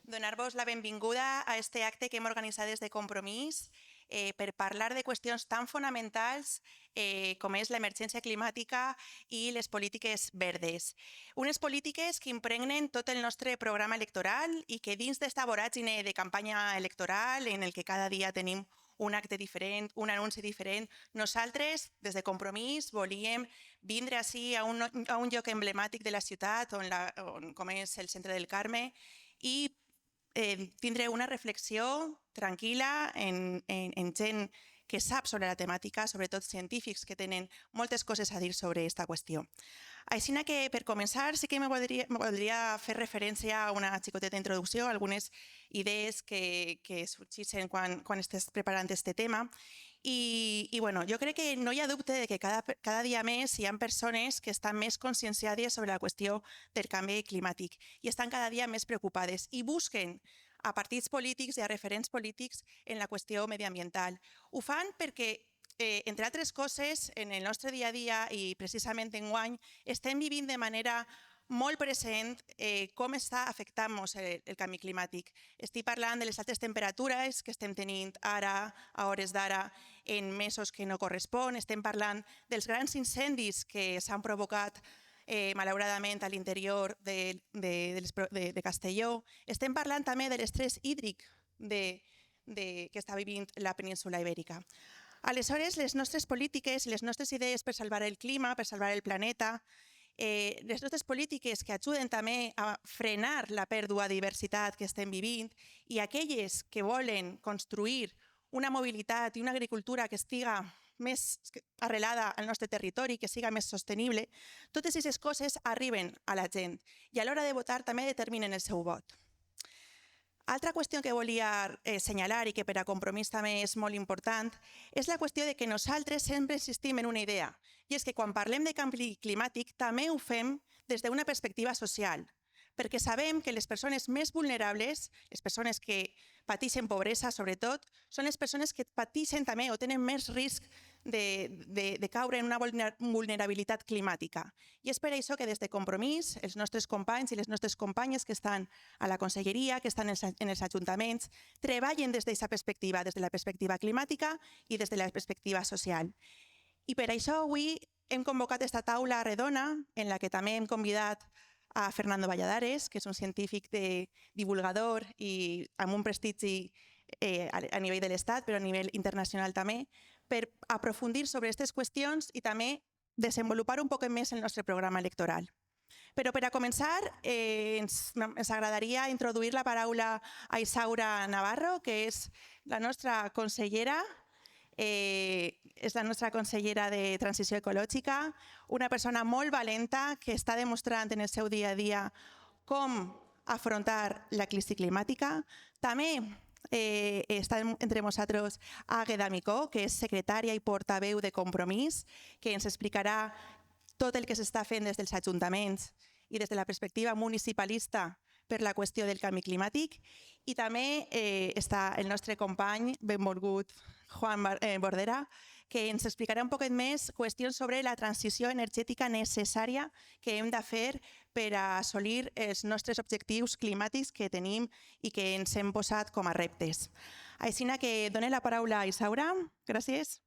donar-vos la benvinguda a este acte que hem organitzat des de Compromís per parlar de qüestions tan fonamentals com és l'emergència climàtica i les polítiques verdes. Unes polítiques que impregnen tot el nostre programa electoral i que dins d'esta voràgine de campanya electoral en el que cada dia tenim un acte diferent, un anunci diferent. Nosaltres, des de Compromís, volíem vindre ací a un lloc emblemàtic de la ciutat, com és el centre del Carme, i tindre una reflexió tranquil·la en gent que sap sobre la temàtica, sobretot científics que tenen moltes coses a dir sobre aquesta qüestió. Així que, per començar, sí que me voldria fer referència a una xicoteta introducció, a algunes idees que sorgissin quan estàs preparant aquest tema. I jo crec que no hi ha dubte de que cada dia més hi ha persones que estan més conscienciades sobre la qüestió del canvi climàtic i estan cada dia més preocupades i busquen a partits polítics i a referents polítics en la qüestió mediambiental. Ho fan perquè, entre altres coses, en el nostre dia a dia i precisament enguany, estem vivint de manera molt present com està afectant-nos el canvi climàtic. Estic parlant de les altes temperatures que estem tenint ara, a hores d'ara, en mesos que no correspon. Estem parlant dels grans incendis que s'han provocat malauradament a l'interior de Castelló. Estem parlant també de l'estrès hídric que està vivint la península Ibèrica. Aleshores, les nostres polítiques i les nostres idees per salvar el clima, per salvar el planeta, les nostres polítiques que ajuden també a frenar la pèrdua de diversitat que estem vivint i aquelles que volen construir una mobilitat i una agricultura que estiga més arrelada al nostre territori, que siga més sostenible, totes aquestes coses arriben a la gent i a l'hora de votar també determinen el seu vot. Altra qüestió que volia assenyalar i que per a Compromís també és molt important és la qüestió de que nosaltres sempre insistim en una idea, i és que quan parlem de canvi climàtic també ho fem des d'una perspectiva social, perquè sabem que les persones més vulnerables, les persones que pateixen pobresa sobretot, són les persones que pateixen també o tenen més risc de caure en una vulnerabilitat climàtica. I és per això que des de Compromís, els nostres companys i les nostres companyes que estan a la conselleria, que estan en els ajuntaments, treballen des d'aquesta perspectiva, des de la perspectiva climàtica i des de la perspectiva social. I per això avui hem convocat aquesta taula redona en la que també hem convidat a Fernando Valladares, que és un científic divulgador i amb un prestigi a nivell de l'Estat, però a nivell internacional també, per aprofundir sobre aquestes qüestions i també desenvolupar un poc més el nostre programa electoral. Però per a començar, ens agradaria introduir la paraula a Isaura Navarro, que és la nostra consellera, és la nostra consellera de Transició Ecològica, una persona molt valenta que està demostrant en el seu dia a dia com afrontar la crisi climàtica. També està entre nosaltres Àgueda Micó, que és secretària i portaveu de Compromís, que ens explicarà tot el que s'està fent des dels ajuntaments i des de la perspectiva municipalista per la qüestió del canvi climàtic. I també està el nostre company benvolgut Juan Bordera, que ens explicarà un poquet més qüestions sobre la transició energètica necessària que hem de fer per a assolir els nostres objectius climàtics que tenim i que ens hem posat com a reptes. Així que dono la paraula a Isaura. Gràcies.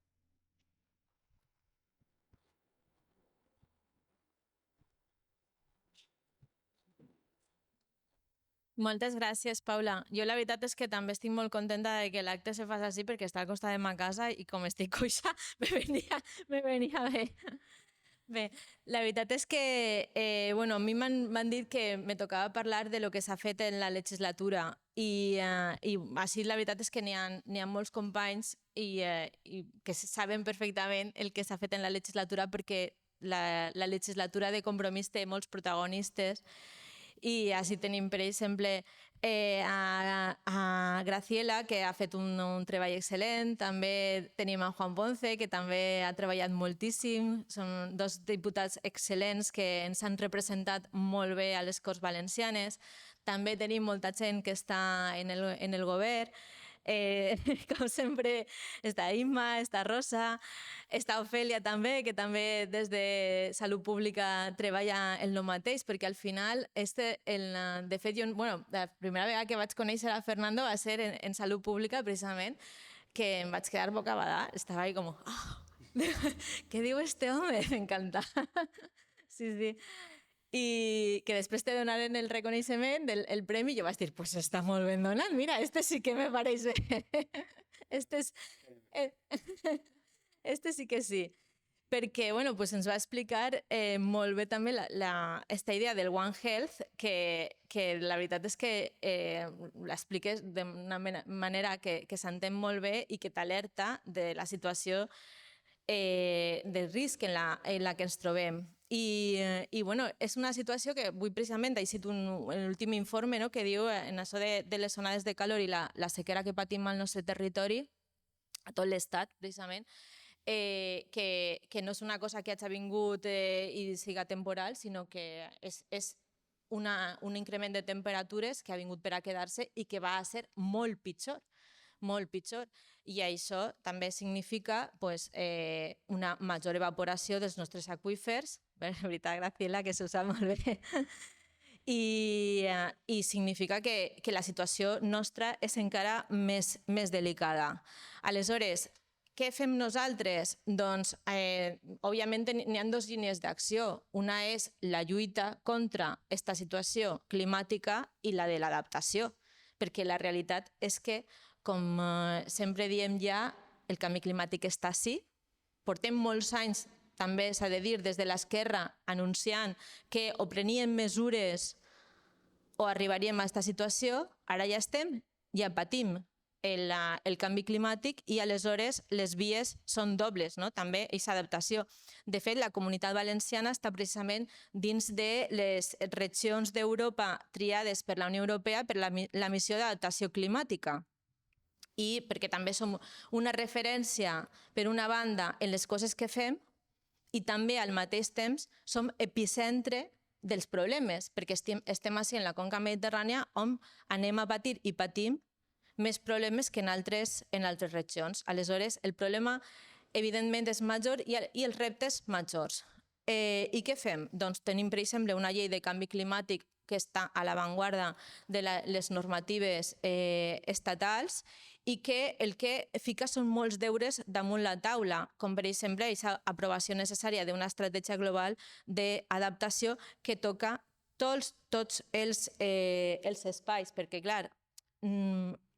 Moltes gràcies, Paula. Jo la veritat és que també estic molt contenta de que l'acte se faci així perquè està al costat de ma casa i com estic coixa me venia bé. Bé, la veritat és que a mi m'han dit que me tocava parlar de lo que s'ha fet en la legislatura i així la veritat és que n'hi ha molts companys i que saben perfectament el que s'ha fet en la legislatura perquè la legislatura de Compromís té molts protagonistes. I així tenim, per exemple, a Graciela, que ha fet un treball excel·lent. També tenim a Juan Ponce, que també ha treballat moltíssim. Són dos diputats excel·lents que ens han representat molt bé a les Corts Valencianes. També tenim molta gent que està en el govern. Com sempre, està Imma, està Rosa, està Ofèlia també, que també des de Salut Pública treballa en el mateix, perquè al final, de fet, la primera vegada que vaig conèixer a Fernando va ser en Salut Pública, precisament, que em vaig quedar bocabadada, estava ahí com, què diu este home? M'encanta. Sí, sí. I que després te donaren el reconeixement, el premi, i jo vaig dir, pues està molt ben donat, mira, este sí que me pareix bé. Este sí que sí. Perquè pues ens va explicar molt bé també esta idea del One Health, que la veritat és que l'expliques d'una manera que s'entén molt bé i que t'alerta de la situació de risc en la que ens trobem. I és una situació que avui precisament he llegit l'últim informe que diu en això de les onades de calor i la sequera que patim al nostre territori, a tot l'estat precisament, que no és una cosa que hagi vingut i siga temporal, sinó que és un increment de temperatures que ha vingut per a quedar-se i que va a ser molt pitjor. Molt pitjor, i això també significa una major evaporació dels nostres aqüífers, per veritat, Graciela, que s'ho sap molt bé, i significa que la situació nostra és encara més delicada. Aleshores, què fem nosaltres? Doncs, òbviament, n'hi ha dues línies d'acció. Una és la lluita contra aquesta situació climàtica i la de l'adaptació, perquè la realitat és que, com sempre diem ja, el canvi climàtic està ací. Portem molts anys, també s'ha de dir, des de l'esquerra, anunciant que o preníem mesures o arribaríem a aquesta situació. Ara ja estem, ja patim el canvi climàtic i aleshores les vies són dobles, també aquesta adaptació. De fet, la Comunitat Valenciana està precisament dins de les regions d'Europa triades per la Unió Europea per la missió d'adaptació climàtica. I perquè també som una referència, per una banda, en les coses que fem i també al mateix temps som epicentre dels problemes, perquè estem així en la conca mediterrània on anem a patir i patim més problemes que en altres regions. Aleshores, el problema evidentment és major i els reptes majors. I què fem? Doncs tenim, per exemple, una llei de canvi climàtic que està a l'avantguarda de les normatives estatals i que el que fica són molts deures damunt la taula, com per exemple aquesta aprovació necessària d'una estratègia global d'adaptació que toca tots els espais, perquè clar,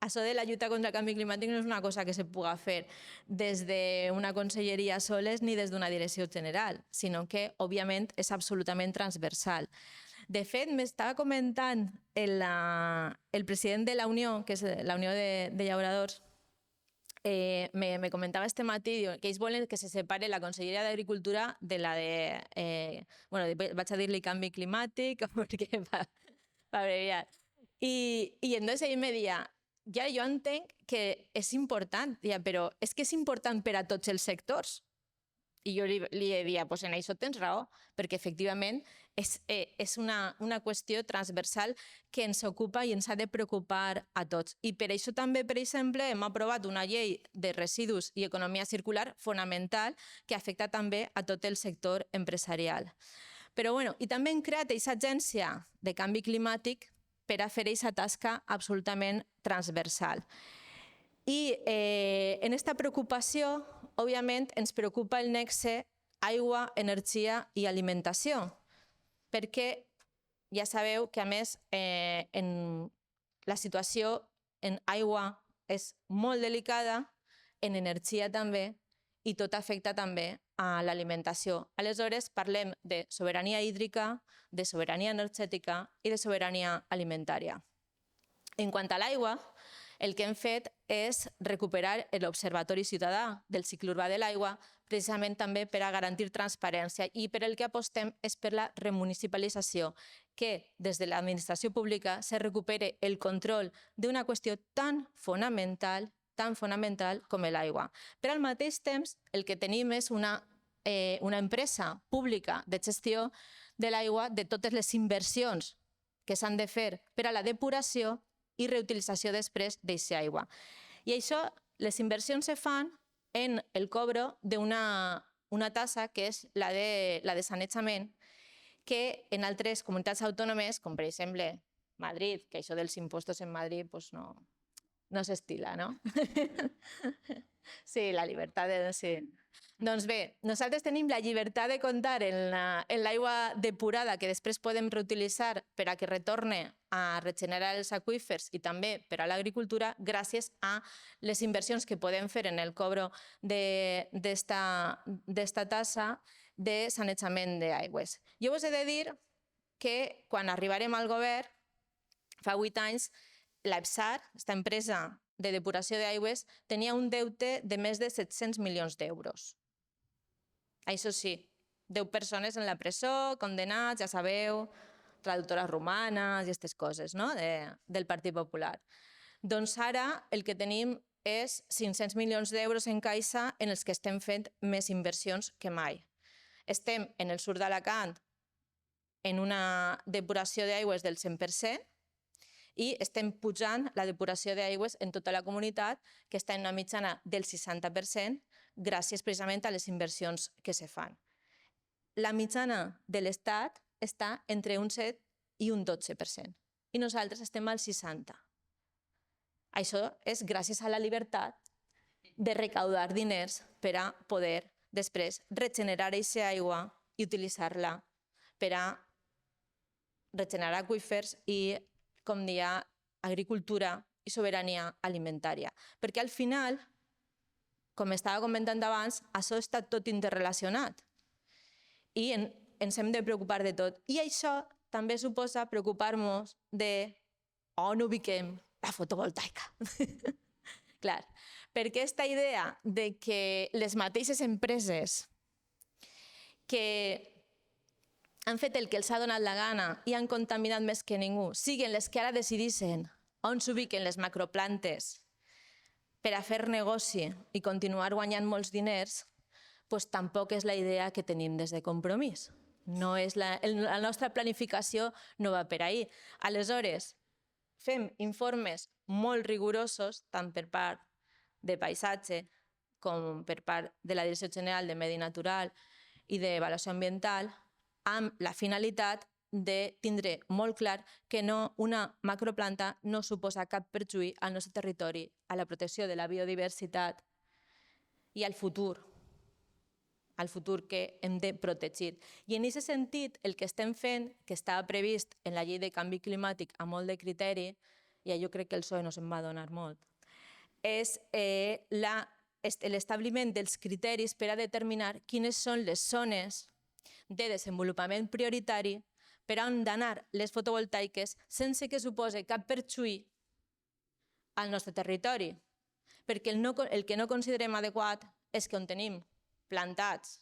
això de la lluita contra el canvi climàtic no és una cosa que se pugui fer des d'una conselleria soles ni des d'una direcció general, sinó que, òbviament, és absolutament transversal. De fet, m'estava comentant el president de la Unió, que és la Unió de Llauradors, me comentava este matí que ells volen que se separe la Conselleria d'Agricultura de la de... vaig a dir-li canvi climàtic, perquè va abreviar. I entonces ell me deia, ja, jo entenc que és important, però és que és important per a tots els sectors. I jo li deia, doncs en això tens raó, perquè efectivament és una qüestió transversal que ens ocupa i ens ha de preocupar a tots. I per això també, per exemple, hem aprovat una llei de residus i economia circular fonamental que afecta també a tot el sector empresarial. Però bueno, i també hem creat aquesta agència de canvi climàtic per a fer aquesta tasca absolutament transversal. I en aquesta preocupació, òbviament, ens preocupa el nexe aigua, energia i alimentació, perquè ja sabeu que, a més, la situació en aigua és molt delicada, en energia també, i tot afecta també a l'alimentació. Aleshores, parlem de sobirania hídrica, de sobirania energètica i de sobirania alimentària. En quant a l'aigua, el que hem fet és recuperar l'Observatori Ciutadà del Cicle Urbà de l'Aigua, precisament també per a garantir transparència, i per el que apostem és per la remunicipalització, que des de l'administració pública se recupere el control d'una qüestió tan fonamental com l'aigua. Però al mateix temps el que tenim és una empresa pública de gestió de l'aigua, de totes les inversions que s'han de fer per a la depuració i reutilització després d'aquesta aigua. I això, les inversions se fan en el cobro d'una tassa que és la de sanejament, que en altres comunitats autònomes, com per exemple Madrid, que això dels impostos en Madrid pues no s'estila, no? Sí, la llibertat de... Sí. Doncs bé, nosaltres tenim la llibertat de comptar en l'aigua depurada que després podem reutilitzar per a que retorne a regenerar els aqüífers i també per a l'agricultura gràcies a les inversions que podem fer en el cobro d'esta tassa de sanejament d'aigües. Jo us he de dir que quan arribarem al govern, fa 8 anys, l'EPSAR, aquesta empresa de depuració d'aigües, tenia un deute de més de 700 milions d'euros. Això sí, 10 persones en la presó, condenats, ja sabeu, traductores romanes i aquestes coses, no?, del Partit Popular. Doncs ara el que tenim és 500 milions d'euros en caixa en els que estem fent més inversions que mai. Estem en el sud d'Alacant en una depuració d'aigües del 100%, i estem pujant la depuració d'aigües en tota la comunitat, que està en una mitjana del 60%, gràcies precisament a les inversions que se fan. La mitjana de l'Estat està entre un 7 i un 12%, i nosaltres estem al 60%. Això és gràcies a la llibertat de recaudar diners per a poder després regenerar aquesta aigua i utilitzar-la per a regenerar aqüífers i, com deia, agricultura i sobirania alimentària. Perquè al final, com estava comentant abans, això està tot interrelacionat i ens hem de preocupar de tot. I això també suposa preocupar-nos de on ubiquem la fotovoltaica. Clar, perquè aquesta idea de que les mateixes empreses que han fet el que els ha donat la gana i han contaminat més que ningú, siguen les que ara decideixen on s'ubiquen les macroplantes per a fer negoci i continuar guanyant molts diners, doncs tampoc és la idea que tenim des de Compromís. La nostra planificació no va per ahí. Aleshores, fem informes molt rigorosos, tant per part de paisatge com per part de la Direcció General de Medi Natural i d'Avaluació Ambiental, amb la finalitat de tindre molt clar que una macroplanta no suposa cap perjuí al nostre territori, a la protecció de la biodiversitat i al futur que hem de protegir. I en aquest sentit, el que estem fent, que estava previst en la llei de canvi climàtic a molt de criteri, i jo crec que el PSOE no se'n va donar molt, és l'establiment dels criteris per a determinar quines són les zones de desenvolupament prioritari per on d'anar les fotovoltaiques sense que supose cap perjuí al nostre territori. Perquè el que no considerem adequat és que on tenim plantats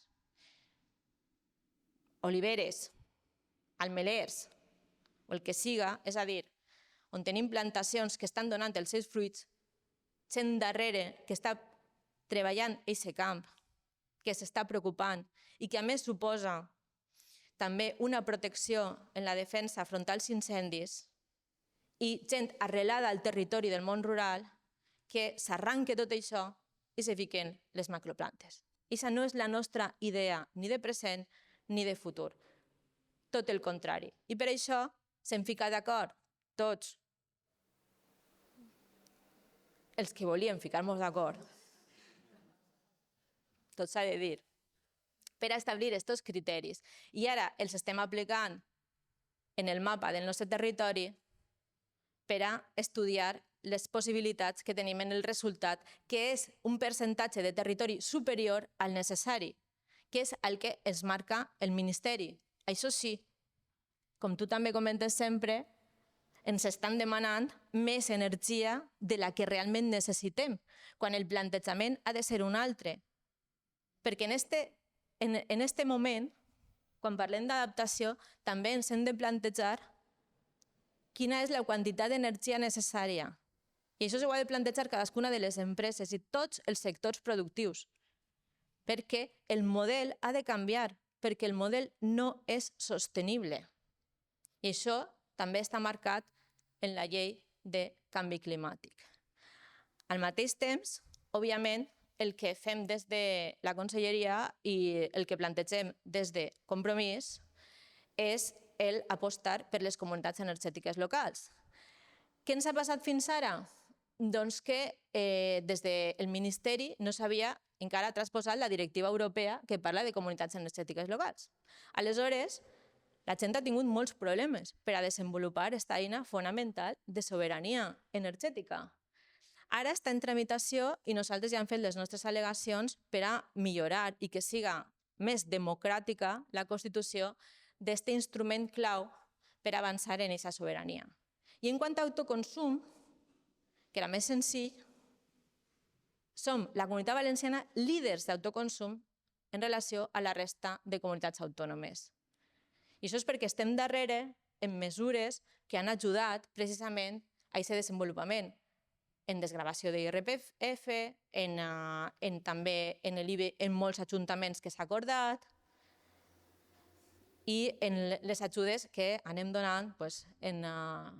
oliveres, almelers o el que siga, és a dir, on tenim plantacions que estan donant els seus fruits, gent darrere que està treballant aquest camp, que s'està preocupant i que a més suposa també una protecció en la defensa front als incendis i gent arrelada al territori del món rural que s'arranque tot això i se fiquen les macroplantes. Aquesta no és la nostra idea ni de present ni de futur. Tot el contrari. I per això s'hem ficat d'acord tots els que volíem ficar-nos d'acord, tot s'ha de dir, per a establir aquests criteris. I ara els estem aplicant en el mapa del nostre territori per a estudiar les possibilitats que tenim en el resultat, que és un percentatge de territori superior al necessari, que és el que ens marca el Ministeri. Això sí, com tu també comentes sempre, ens estan demanant més energia de la que realment necessitem, quan el plantejament ha de ser un altre. Perquè en aquest moment, quan parlem d'adaptació, també ens hem de plantejar quina és la quantitat d'energia necessària. I això s'ho ha de plantejar cadascuna de les empreses i tots els sectors productius, perquè el model ha de canviar, perquè el model no és sostenible. I això també està marcat en la llei de canvi climàtic. Al mateix temps, òbviament, el que fem des de la Conselleria i el que plantegem des de Compromís és el apostar per les comunitats energètiques locals. Què ens ha passat fins ara? Doncs que des del Ministeri no s'havia encara transposat la directiva europea que parla de comunitats energètiques locals. Aleshores, la gent ha tingut molts problemes per a desenvolupar aquesta eina fonamental de sobirania energètica. Ara està en tramitació i nosaltres ja hem fet les nostres al·legacions per a millorar i que siga més democràtica la constitució d'aquest instrument clau per avançar en aquesta sobirania. I en quant a autoconsum, que era més senzill, som la Comunitat Valenciana líders d'autoconsum en relació a la resta de comunitats autònomes. I això és perquè estem darrere en mesures que han ajudat precisament a aquest desenvolupament, en desgravació d'IRPF, també en l'IBI en molts ajuntaments que s'ha acordat i en les ajudes que anem donant a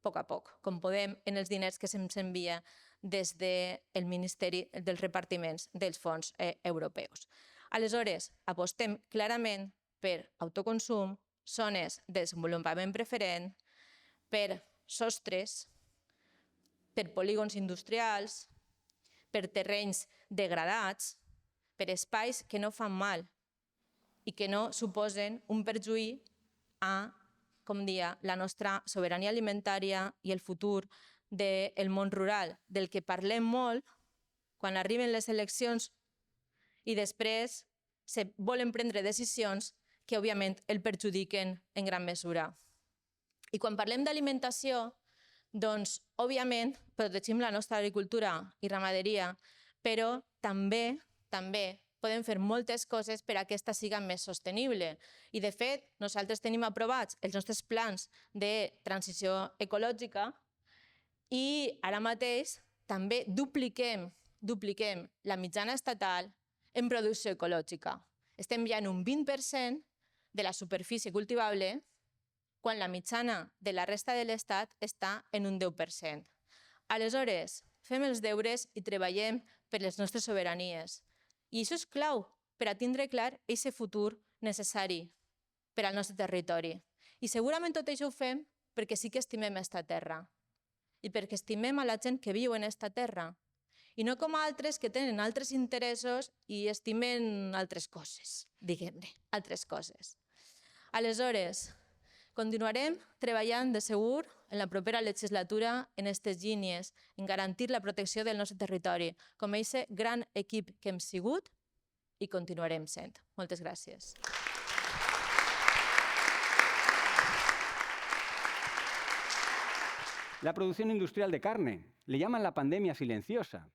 poc a poc, com podem, en els diners que se'ns envia des del Ministeri dels repartiments dels fons europeus. Aleshores, apostem clarament per autoconsum, zones de desenvolupament preferent, per sostres, per polígons industrials, per terrenys degradats, per espais que no fan mal i que no suposen un perjuí a, com dia, la nostra sobirania alimentària i el futur del món rural, del que parlem molt quan arriben les eleccions i després se volen prendre decisions que, òbviament, el perjudiquen en gran mesura. I quan parlem d'alimentació, doncs, òbviament, protegim la nostra agricultura i ramaderia, però també podem fer moltes coses per a que aquesta siga més sostenible. I, de fet, nosaltres tenim aprovats els nostres plans de transició ecològica i ara mateix també dupliquem la mitjana estatal en producció ecològica. Estem ja en un 20% de la superfície cultivable, quan la mitjana de la resta de l'Estat està en un 10%. Aleshores, fem els deures i treballem per les nostres sobiranies. I això és clau per a tindre clar aquest futur necessari per al nostre territori. I segurament tot això ho fem perquè sí que estimem aquesta terra i perquè estimem a la gent que viu en aquesta terra i no com altres que tenen altres interessos i estimen altres coses, diguem-ne, altres coses. Aleshores, continuarem treballant de segur en la propera legislatura en aquestes línies, en garantir la protecció del nostre territori, com aquest gran equip que hem sigut i continuarem sent. Moltes gràcies. La producción industrial de carne, le llaman la pandemia silenciosa.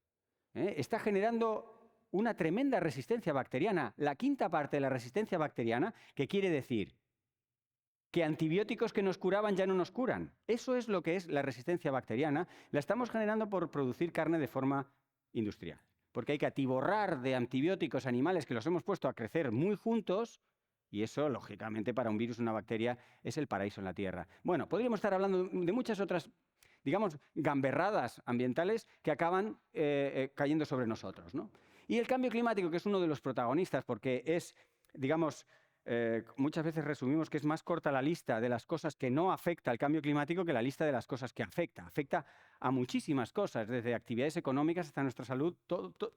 Está generando una tremenda resistencia bacteriana, la quinta parte de la resistencia bacteriana, que quiere decir que antibióticos que nos curaban ya no nos curan. Eso es lo que es la resistencia bacteriana. La estamos generando por producir carne de forma industrial, porque hay que atiborrar de antibióticos animales que los hemos puesto a crecer muy juntos, y eso, lógicamente, para un virus o una bacteria es el paraíso en la Tierra. Bueno, podríamos estar hablando de muchas otras, digamos, gamberradas ambientales que acaban cayendo sobre nosotros, ¿no? Y el cambio climático, que es uno de los protagonistas, porque es, digamos, muchas veces resumimos que es más corta la lista de las cosas que no afecta al cambio climático que la lista de las cosas que afecta. Afecta a muchísimas cosas, desde actividades económicas hasta nuestra salud,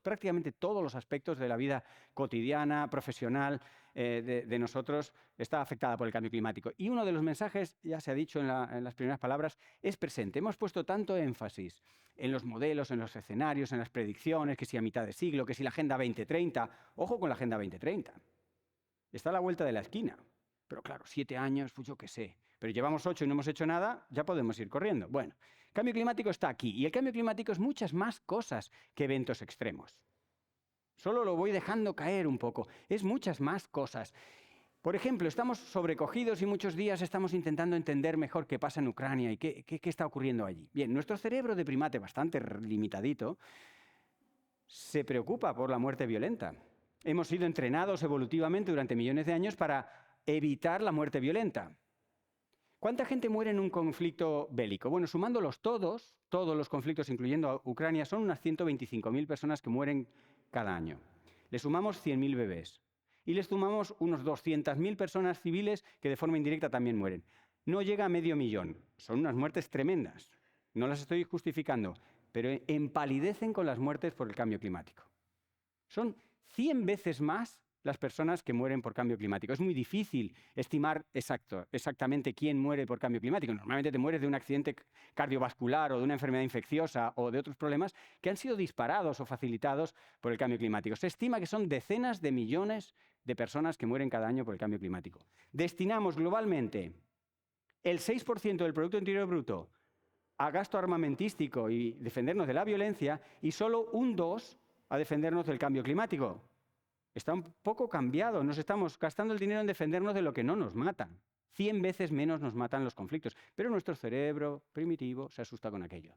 prácticamente todos los aspectos de la vida cotidiana, profesional de nosotros está afectada por el cambio climático. Y uno de los mensajes, ya se ha dicho en las primeras palabras, es presente. Hemos puesto tanto énfasis en los modelos, en los escenarios, en las predicciones, que si a mitad de siglo, que si la Agenda 2030. Ojo con la Agenda 2030. Está a la vuelta de la esquina. Pero claro, 7 años, pues yo qué sé. Pero llevamos 8 y no hemos hecho nada, ya podemos ir corriendo. Bueno, el cambio climático está aquí. Y el cambio climático es muchas más cosas que eventos extremos. Solo lo voy dejando caer un poco. Es muchas más cosas. Por ejemplo, estamos sobrecogidos y muchos días estamos intentando entender mejor qué pasa en Ucrania y qué está ocurriendo allí. Bien, nuestro cerebro de primate, bastante limitadito, se preocupa por la muerte violenta. Hemos sido entrenados evolutivamente durante millones de años para evitar la muerte violenta. ¿Cuánta gente muere en un conflicto bélico? Bueno, sumándolos todos los conflictos, incluyendo a Ucrania, son unas 125.000 personas que mueren cada año. Le sumamos 100.000 bebés y les sumamos unos 200.000 personas civiles que de forma indirecta también mueren. No llega a 500.000. Son unas muertes tremendas. No las estoy justificando, pero empalidecen con las muertes por el cambio climático. Son 100 veces más las personas que mueren por cambio climático. Es muy difícil estimar exactamente quién muere por cambio climático. Normalmente te mueres de un accidente cardiovascular o de una enfermedad infecciosa o de otros problemas que han sido disparados o facilitados por el cambio climático. Se estima que son decenas de millones de personas que mueren cada año por el cambio climático. Destinamos globalmente el 6% del Producto Interior Bruto a gasto armamentístico y defendernos de la violencia y solo un 2% a defendernos del cambio climático. Está un poco cambiado. Nos estamos gastando el dinero en defendernos de lo que no nos mata. 100 veces menos nos matan los conflictos. Pero nuestro cerebro primitivo se asusta con aquello.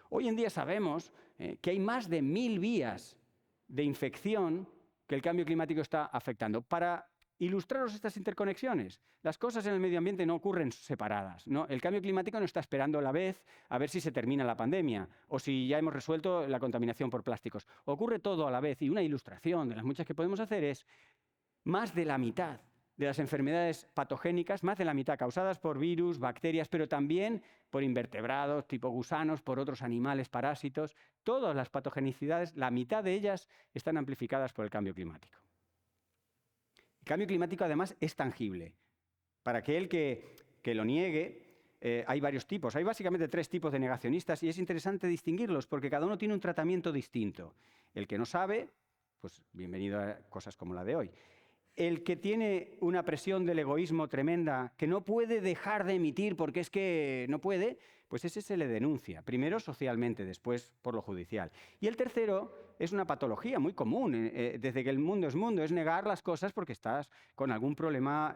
Hoy en día sabemos que hay más de 1.000 vías de infección que el cambio climático está afectando. Para ilustraros estas interconexiones, las cosas en el medio ambiente no ocurren separadas, ¿no? El cambio climático no está esperando a la vez a ver si se termina la pandemia o si ya hemos resuelto la contaminación por plásticos. Ocurre todo a la vez y una ilustración de las muchas que podemos hacer es más de la mitad de las enfermedades patogénicas, más de la mitad causadas por virus, bacterias, pero también por invertebrados, tipo gusanos, por otros animales parásitos. Todas las patogenicidades, la mitad de ellas están amplificadas por el cambio climático. El cambio climático, además, es tangible. Para aquel que lo niegue, hay varios tipos. Hay básicamente 3 tipos de negacionistas y es interesante distinguirlos porque cada uno tiene un tratamiento distinto. El que no sabe, pues bienvenido a cosas como la de hoy. El que tiene una presión del egoísmo tremenda que no puede dejar de emitir porque es que no puede, pues ese se le denuncia, primero socialmente, después por lo judicial. Y el tercero es una patología muy común, desde que el mundo, es negar las cosas porque estás con algún problema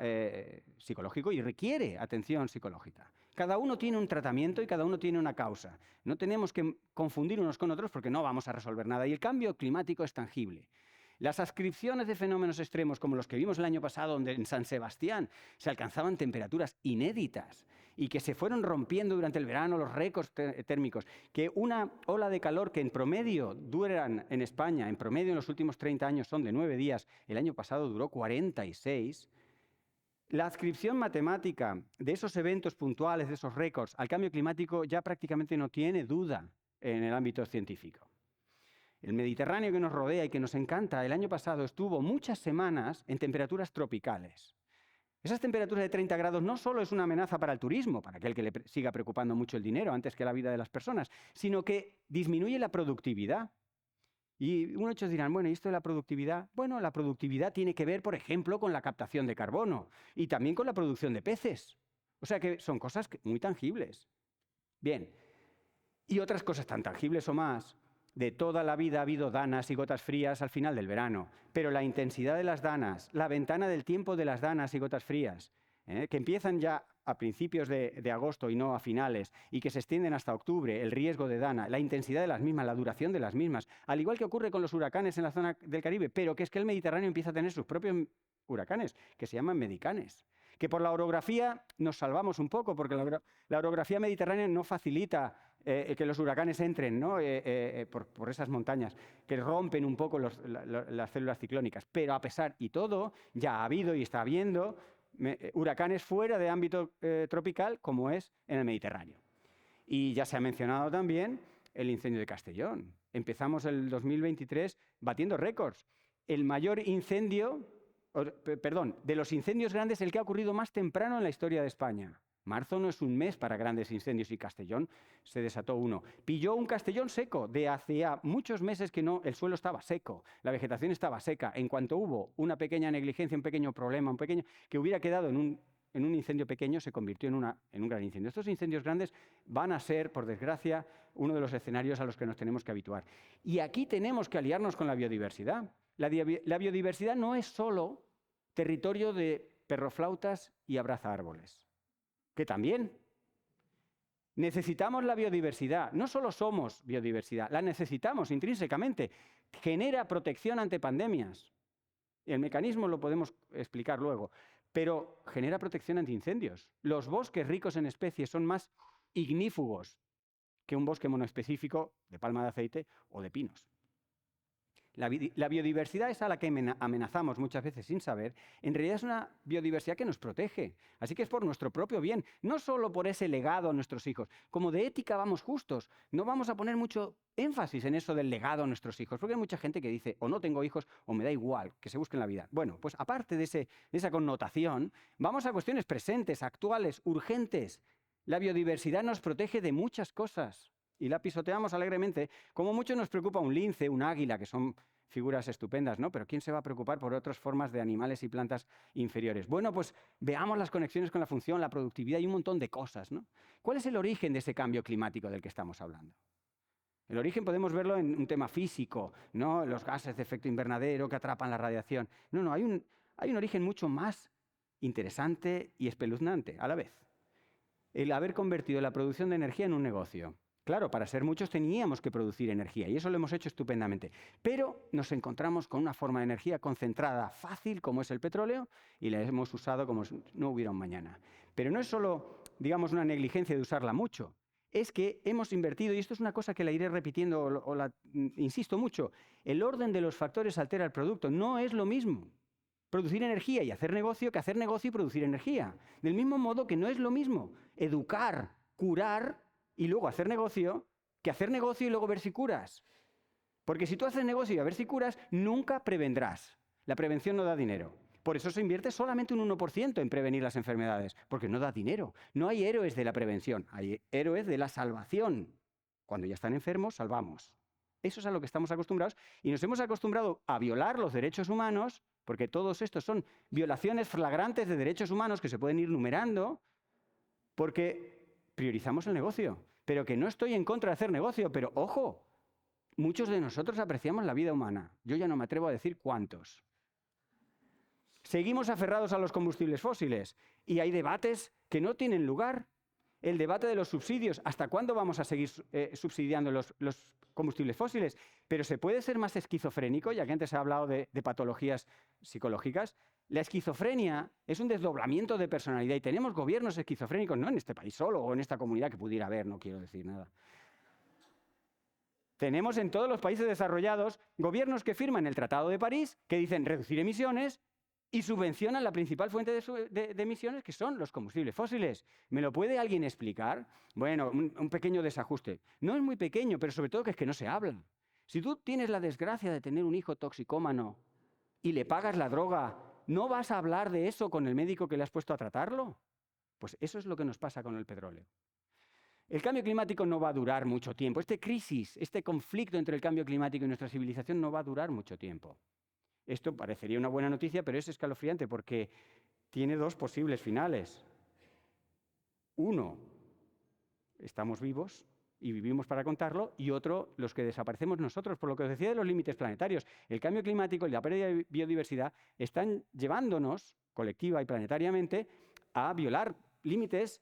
psicológico y requiere atención psicológica. Cada uno tiene un tratamiento y cada uno tiene una causa. No tenemos que confundir unos con otros porque no vamos a resolver nada. Y el cambio climático es tangible. Las ascripciones de fenómenos extremos como los que vimos el año pasado, donde en San Sebastián se alcanzaban temperaturas inéditas y que se fueron rompiendo durante el verano los récords térmicos, que una ola de calor que en promedio duran en España, en promedio en los últimos 30 años son de 9 días, el año pasado duró 46, la adscripción matemática de esos eventos puntuales, de esos récords, al cambio climático ya prácticamente no tiene duda en el ámbito científico. El Mediterráneo que nos rodea y que nos encanta, el año pasado estuvo muchas semanas en temperaturas tropicales. Esas temperaturas de 30 grados no solo es una amenaza para el turismo, para aquel que le siga preocupando mucho el dinero antes que la vida de las personas, sino que disminuye la productividad. Y muchos dirán, bueno, ¿y esto de la productividad? Bueno, la productividad tiene que ver, por ejemplo, con la captación de carbono y también con la producción de peces. O sea que son cosas muy tangibles. Bien, y otras cosas tan tangibles o más. De toda la vida ha habido danas y gotas frías al final del verano, pero la intensidad de las danas, la ventana del tiempo de las danas y gotas frías, que empiezan ya a principios de agosto y no a finales, y que se extienden hasta octubre, el riesgo de dana, la intensidad de las mismas, la duración de las mismas, al igual que ocurre con los huracanes en la zona del Caribe, pero que es que el Mediterráneo empieza a tener sus propios huracanes, que se llaman medicanes. Que por la orografía nos salvamos un poco, porque la orografía mediterránea no facilita que los huracanes entren, ¿no? por esas montañas, que rompen un poco las células ciclónicas. Pero a pesar y todo, ya ha habido y está habiendo huracanes fuera de ámbito tropical, como es en el Mediterráneo. Y ya se ha mencionado también el incendio de Castellón. Empezamos el 2023 batiendo récords. El mayor incendio, de los incendios grandes, el que ha ocurrido más temprano en la historia de España. Marzo no es un mes para grandes incendios y Castellón se desató uno. Pilló un Castellón seco, de hacía muchos meses que no, el suelo estaba seco, la vegetación estaba seca. En cuanto hubo una pequeña negligencia, un pequeño problema, que hubiera quedado en un incendio pequeño, se convirtió en un gran incendio. Estos incendios grandes van a ser, por desgracia, uno de los escenarios a los que nos tenemos que habituar. Y aquí tenemos que aliarnos con la biodiversidad. La biodiversidad no es solo territorio de perroflautas y abrazaárboles, que también necesitamos la biodiversidad. No solo somos biodiversidad, la necesitamos intrínsecamente. Genera protección ante pandemias. El mecanismo lo podemos explicar luego. pero genera protección ante incendios. Los bosques ricos en especies son más ignífugos que un bosque monoespecífico de palma de aceite o de pinos. La biodiversidad es a la que amenazamos muchas veces sin saber, en realidad es una biodiversidad que nos protege. Así que es por nuestro propio bien, no solo por ese legado a nuestros hijos. Como de ética vamos justos, no vamos a poner mucho énfasis en eso del legado a nuestros hijos, porque hay mucha gente que dice o no tengo hijos o me da igual, que se busquen la vida. Bueno, pues aparte de esa connotación, vamos a cuestiones presentes, actuales, urgentes. La biodiversidad nos protege de muchas cosas. Y la pisoteamos alegremente. Como mucho nos preocupa un lince, un águila, que son figuras estupendas, ¿no? Pero ¿quién se va a preocupar por otras formas de animales y plantas inferiores? Bueno, pues veamos las conexiones con la función, la productividad y un montón de cosas, ¿no? ¿Cuál es el origen de ese cambio climático del que estamos hablando? El origen podemos verlo en un tema físico, ¿no? Los gases de efecto invernadero que atrapan la radiación. No, hay un origen mucho más interesante y espeluznante a la vez. El haber convertido la producción de energía en un negocio. Claro, para ser muchos teníamos que producir energía y eso lo hemos hecho estupendamente. Pero nos encontramos con una forma de energía concentrada, fácil, como es el petróleo, y la hemos usado como si no hubiera un mañana. Pero no es solo, digamos, una negligencia de usarla mucho. Es que hemos invertido, y esto es una cosa que la iré repitiendo o la insisto mucho, el orden de los factores altera el producto. No es lo mismo producir energía y hacer negocio que hacer negocio y producir energía. Del mismo modo que no es lo mismo educar, curar y luego hacer negocio, que hacer negocio y luego ver si curas. Porque si tú haces negocio y a ver si curas, nunca prevendrás. La prevención no da dinero. Por eso se invierte solamente un 1% en prevenir las enfermedades, porque no da dinero. No hay héroes de la prevención, hay héroes de la salvación. Cuando ya están enfermos, salvamos. Eso es a lo que estamos acostumbrados y nos hemos acostumbrado a violar los derechos humanos, porque todos estos son violaciones flagrantes de derechos humanos que se pueden ir numerando, porque priorizamos el negocio, pero que no estoy en contra de hacer negocio, pero ojo, muchos de nosotros apreciamos la vida humana. Yo ya no me atrevo a decir cuántos. Seguimos aferrados a los combustibles fósiles y hay debates que no tienen lugar. El debate de los subsidios, ¿hasta cuándo vamos a seguir subsidiando los combustibles fósiles? Pero se puede ser más esquizofrénico, ya que antes se ha hablado de patologías psicológicas. La esquizofrenia es un desdoblamiento de personalidad y tenemos gobiernos esquizofrénicos, no en este país solo o en esta comunidad que pudiera haber, no quiero decir nada. Tenemos en todos los países desarrollados gobiernos que firman el Tratado de París, que dicen reducir emisiones y subvencionan la principal fuente de emisiones, que son los combustibles fósiles. ¿Me lo puede alguien explicar? Bueno, un pequeño desajuste. No es muy pequeño, pero sobre todo que es que no se habla. Si tú tienes la desgracia de tener un hijo toxicómano y le pagas la droga, ¿no vas a hablar de eso con el médico que le has puesto a tratarlo? Pues eso es lo que nos pasa con el petróleo. El cambio climático no va a durar mucho tiempo. Esta crisis, este conflicto entre el cambio climático y nuestra civilización no va a durar mucho tiempo. Esto parecería una buena noticia, pero es escalofriante porque tiene dos posibles finales. Uno, estamos vivos y vivimos para contarlo, y otro, los que desaparecemos nosotros, por lo que os decía de los límites planetarios. El cambio climático y la pérdida de biodiversidad están llevándonos, colectiva y planetariamente, a violar límites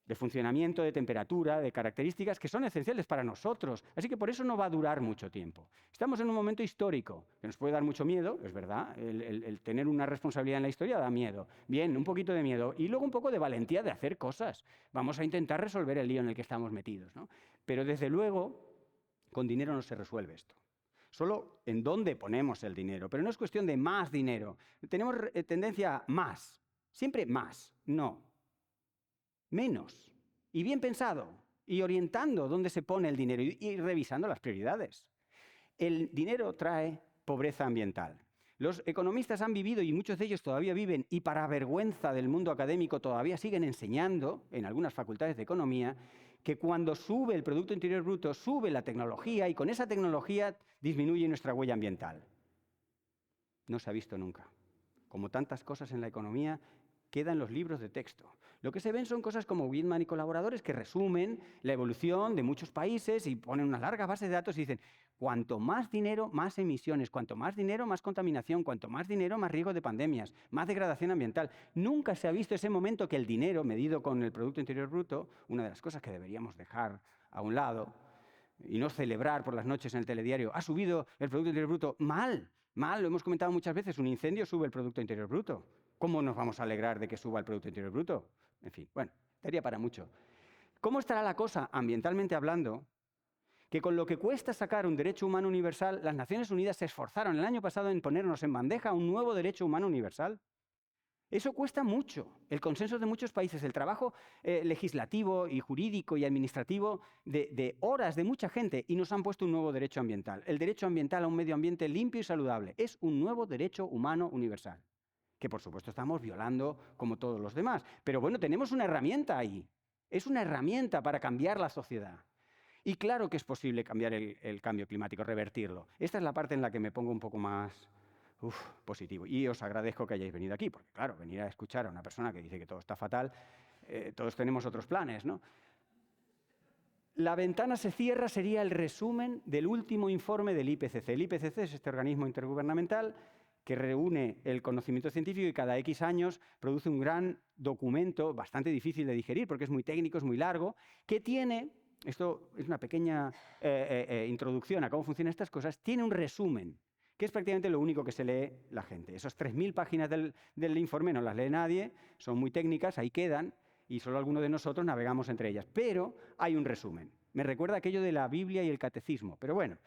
de funcionamiento, de temperatura, de características que son esenciales para nosotros. Así que por eso no va a durar mucho tiempo. Estamos en un momento histórico, que nos puede dar mucho miedo, es verdad, el tener una responsabilidad en la historia da miedo. Bien, un poquito de miedo y luego un poco de valentía de hacer cosas. Vamos a intentar resolver el lío en el que estamos metidos, ¿no? Pero desde luego, con dinero no se resuelve esto. Solo en dónde ponemos el dinero, pero no es cuestión de más dinero. Tenemos tendencia a más, siempre más, no. Menos, y bien pensado, y orientando dónde se pone el dinero y revisando las prioridades. El dinero trae pobreza ambiental. Los economistas han vivido, y muchos de ellos todavía viven, y para vergüenza del mundo académico todavía siguen enseñando, en algunas facultades de economía, que cuando sube el Producto Interior Bruto, sube la tecnología, y con esa tecnología disminuye nuestra huella ambiental. No se ha visto nunca. Como tantas cosas en la economía, queda en los libros de texto. Lo que se ven son cosas como Whitman y colaboradores que resumen la evolución de muchos países y ponen una larga base de datos y dicen, cuanto más dinero, más emisiones, cuanto más dinero, más contaminación, cuanto más dinero, más riesgo de pandemias, más degradación ambiental. Nunca se ha visto ese momento que el dinero, medido con el Producto Interior Bruto, una de las cosas que deberíamos dejar a un lado y no celebrar por las noches en el telediario, ha subido el Producto Interior Bruto mal, lo hemos comentado muchas veces, un incendio sube el Producto Interior Bruto. ¿Cómo nos vamos a alegrar de que suba el Producto Interior Bruto? En fin, bueno, daría para mucho. ¿Cómo estará la cosa, ambientalmente hablando, que con lo que cuesta sacar un derecho humano universal, las Naciones Unidas se esforzaron el año pasado en ponernos en bandeja un nuevo derecho humano universal? Eso cuesta mucho. El consenso de muchos países, el trabajo legislativo y jurídico y administrativo de horas de mucha gente, y nos han puesto un nuevo derecho ambiental. El derecho ambiental a un medio ambiente limpio y saludable es un nuevo derecho humano universal, que por supuesto estamos violando como todos los demás. Pero bueno, tenemos una herramienta ahí. Es una herramienta para cambiar la sociedad. Y claro que es posible cambiar el cambio climático, revertirlo. Esta es la parte en la que me pongo un poco más positivo. Y os agradezco que hayáis venido aquí, porque claro, venir a escuchar a una persona que dice que todo está fatal, todos tenemos otros planes, ¿no? La ventana se cierra sería el resumen del último informe del IPCC. El IPCC es este organismo intergubernamental que reúne el conocimiento científico y cada X años produce un gran documento, bastante difícil de digerir porque es muy técnico, es muy largo, que tiene, esto es una pequeña introducción a cómo funcionan estas cosas, tiene un resumen, que es prácticamente lo único que se lee la gente. Esas 3.000 páginas del informe no las lee nadie, son muy técnicas, ahí quedan, y solo algunos de nosotros navegamos entre ellas. Pero hay un resumen. Me recuerda aquello de la Biblia y el catecismo. Pero bueno,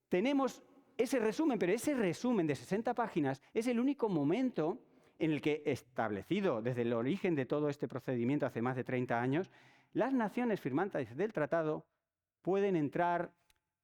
tenemos ese resumen, pero ese resumen de 60 páginas es el único momento en el que, establecido desde el origen de todo este procedimiento hace más de 30 años, las naciones firmantes del tratado pueden entrar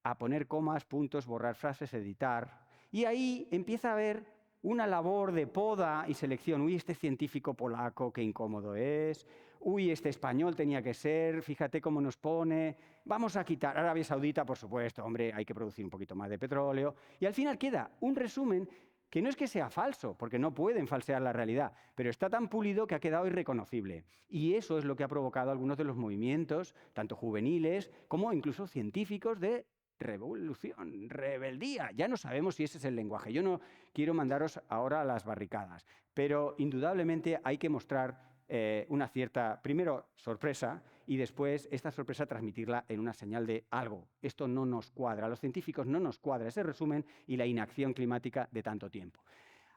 a poner comas, puntos, borrar frases, editar. Y ahí empieza a haber una labor de poda y selección. Uy, este científico polaco, qué incómodo es. Uy, este español tenía que ser, fíjate cómo nos pone. Vamos a quitar Arabia Saudita, por supuesto, hombre, hay que producir un poquito más de petróleo. Y al final queda un resumen que no es que sea falso, porque no pueden falsear la realidad, pero está tan pulido que ha quedado irreconocible. Y eso es lo que ha provocado algunos de los movimientos, tanto juveniles como incluso científicos, de revolución, rebeldía. Ya no sabemos si ese es el lenguaje. Yo no quiero mandaros ahora a las barricadas, pero indudablemente hay que mostrar una cierta, primero, sorpresa, y después esta sorpresa transmitirla en una señal de algo. Esto no nos cuadra, a los científicos no nos cuadra ese resumen y la inacción climática de tanto tiempo.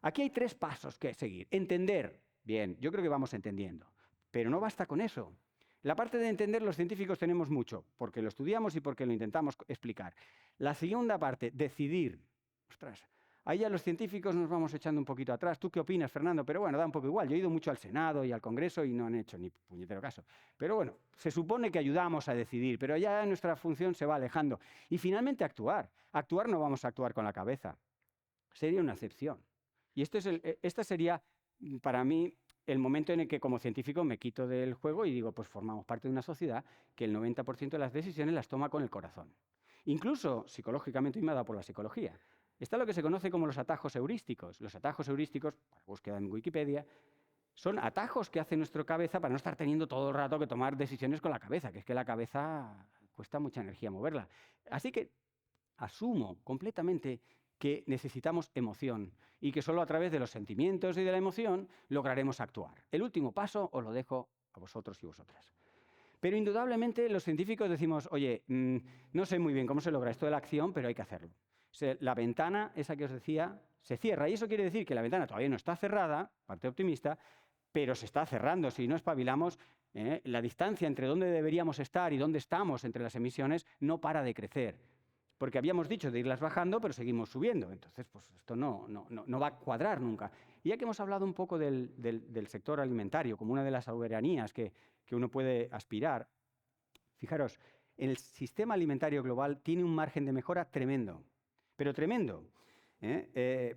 Aquí hay 3 pasos que seguir. Entender, bien, yo creo que vamos entendiendo, pero no basta con eso. La parte de entender los científicos tenemos mucho, porque lo estudiamos y porque lo intentamos explicar. La segunda parte, decidir. Ostras, ahí ya los científicos nos vamos echando un poquito atrás. ¿Tú qué opinas, Fernando? Pero bueno, da un poco igual. Yo he ido mucho al Senado y al Congreso y no han hecho ni puñetero caso. Pero bueno, se supone que ayudamos a decidir, pero ya nuestra función se va alejando. Y finalmente actuar. Actuar no vamos a actuar con la cabeza. Sería una excepción. Y esta sería, para mí, el momento en el que como científico me quito del juego y digo, pues formamos parte de una sociedad que el 90% de las decisiones las toma con el corazón. Incluso psicológicamente, y me ha dado por la psicología. Está lo que se conoce como los atajos heurísticos. Los atajos heurísticos, para búsqueda en Wikipedia, son atajos que hace nuestra cabeza para no estar teniendo todo el rato que tomar decisiones con la cabeza, que es que la cabeza cuesta mucha energía moverla. Así que asumo completamente que necesitamos emoción y que solo a través de los sentimientos y de la emoción lograremos actuar. El último paso os lo dejo a vosotros y vosotras. Pero indudablemente los científicos decimos, oye, no sé muy bien cómo se logra esto de la acción, pero hay que hacerlo. La ventana, esa que os decía, se cierra. Y eso quiere decir que la ventana todavía no está cerrada, parte optimista, pero se está cerrando. Si no espabilamos, la distancia entre dónde deberíamos estar y dónde estamos entre las emisiones no para de crecer. Porque habíamos dicho de irlas bajando, pero seguimos subiendo. Entonces, pues esto no va a cuadrar nunca. Y ya que hemos hablado un poco del sector alimentario como una de las soberanías que uno puede aspirar, fijaros, el sistema alimentario global tiene un margen de mejora tremendo, pero tremendo.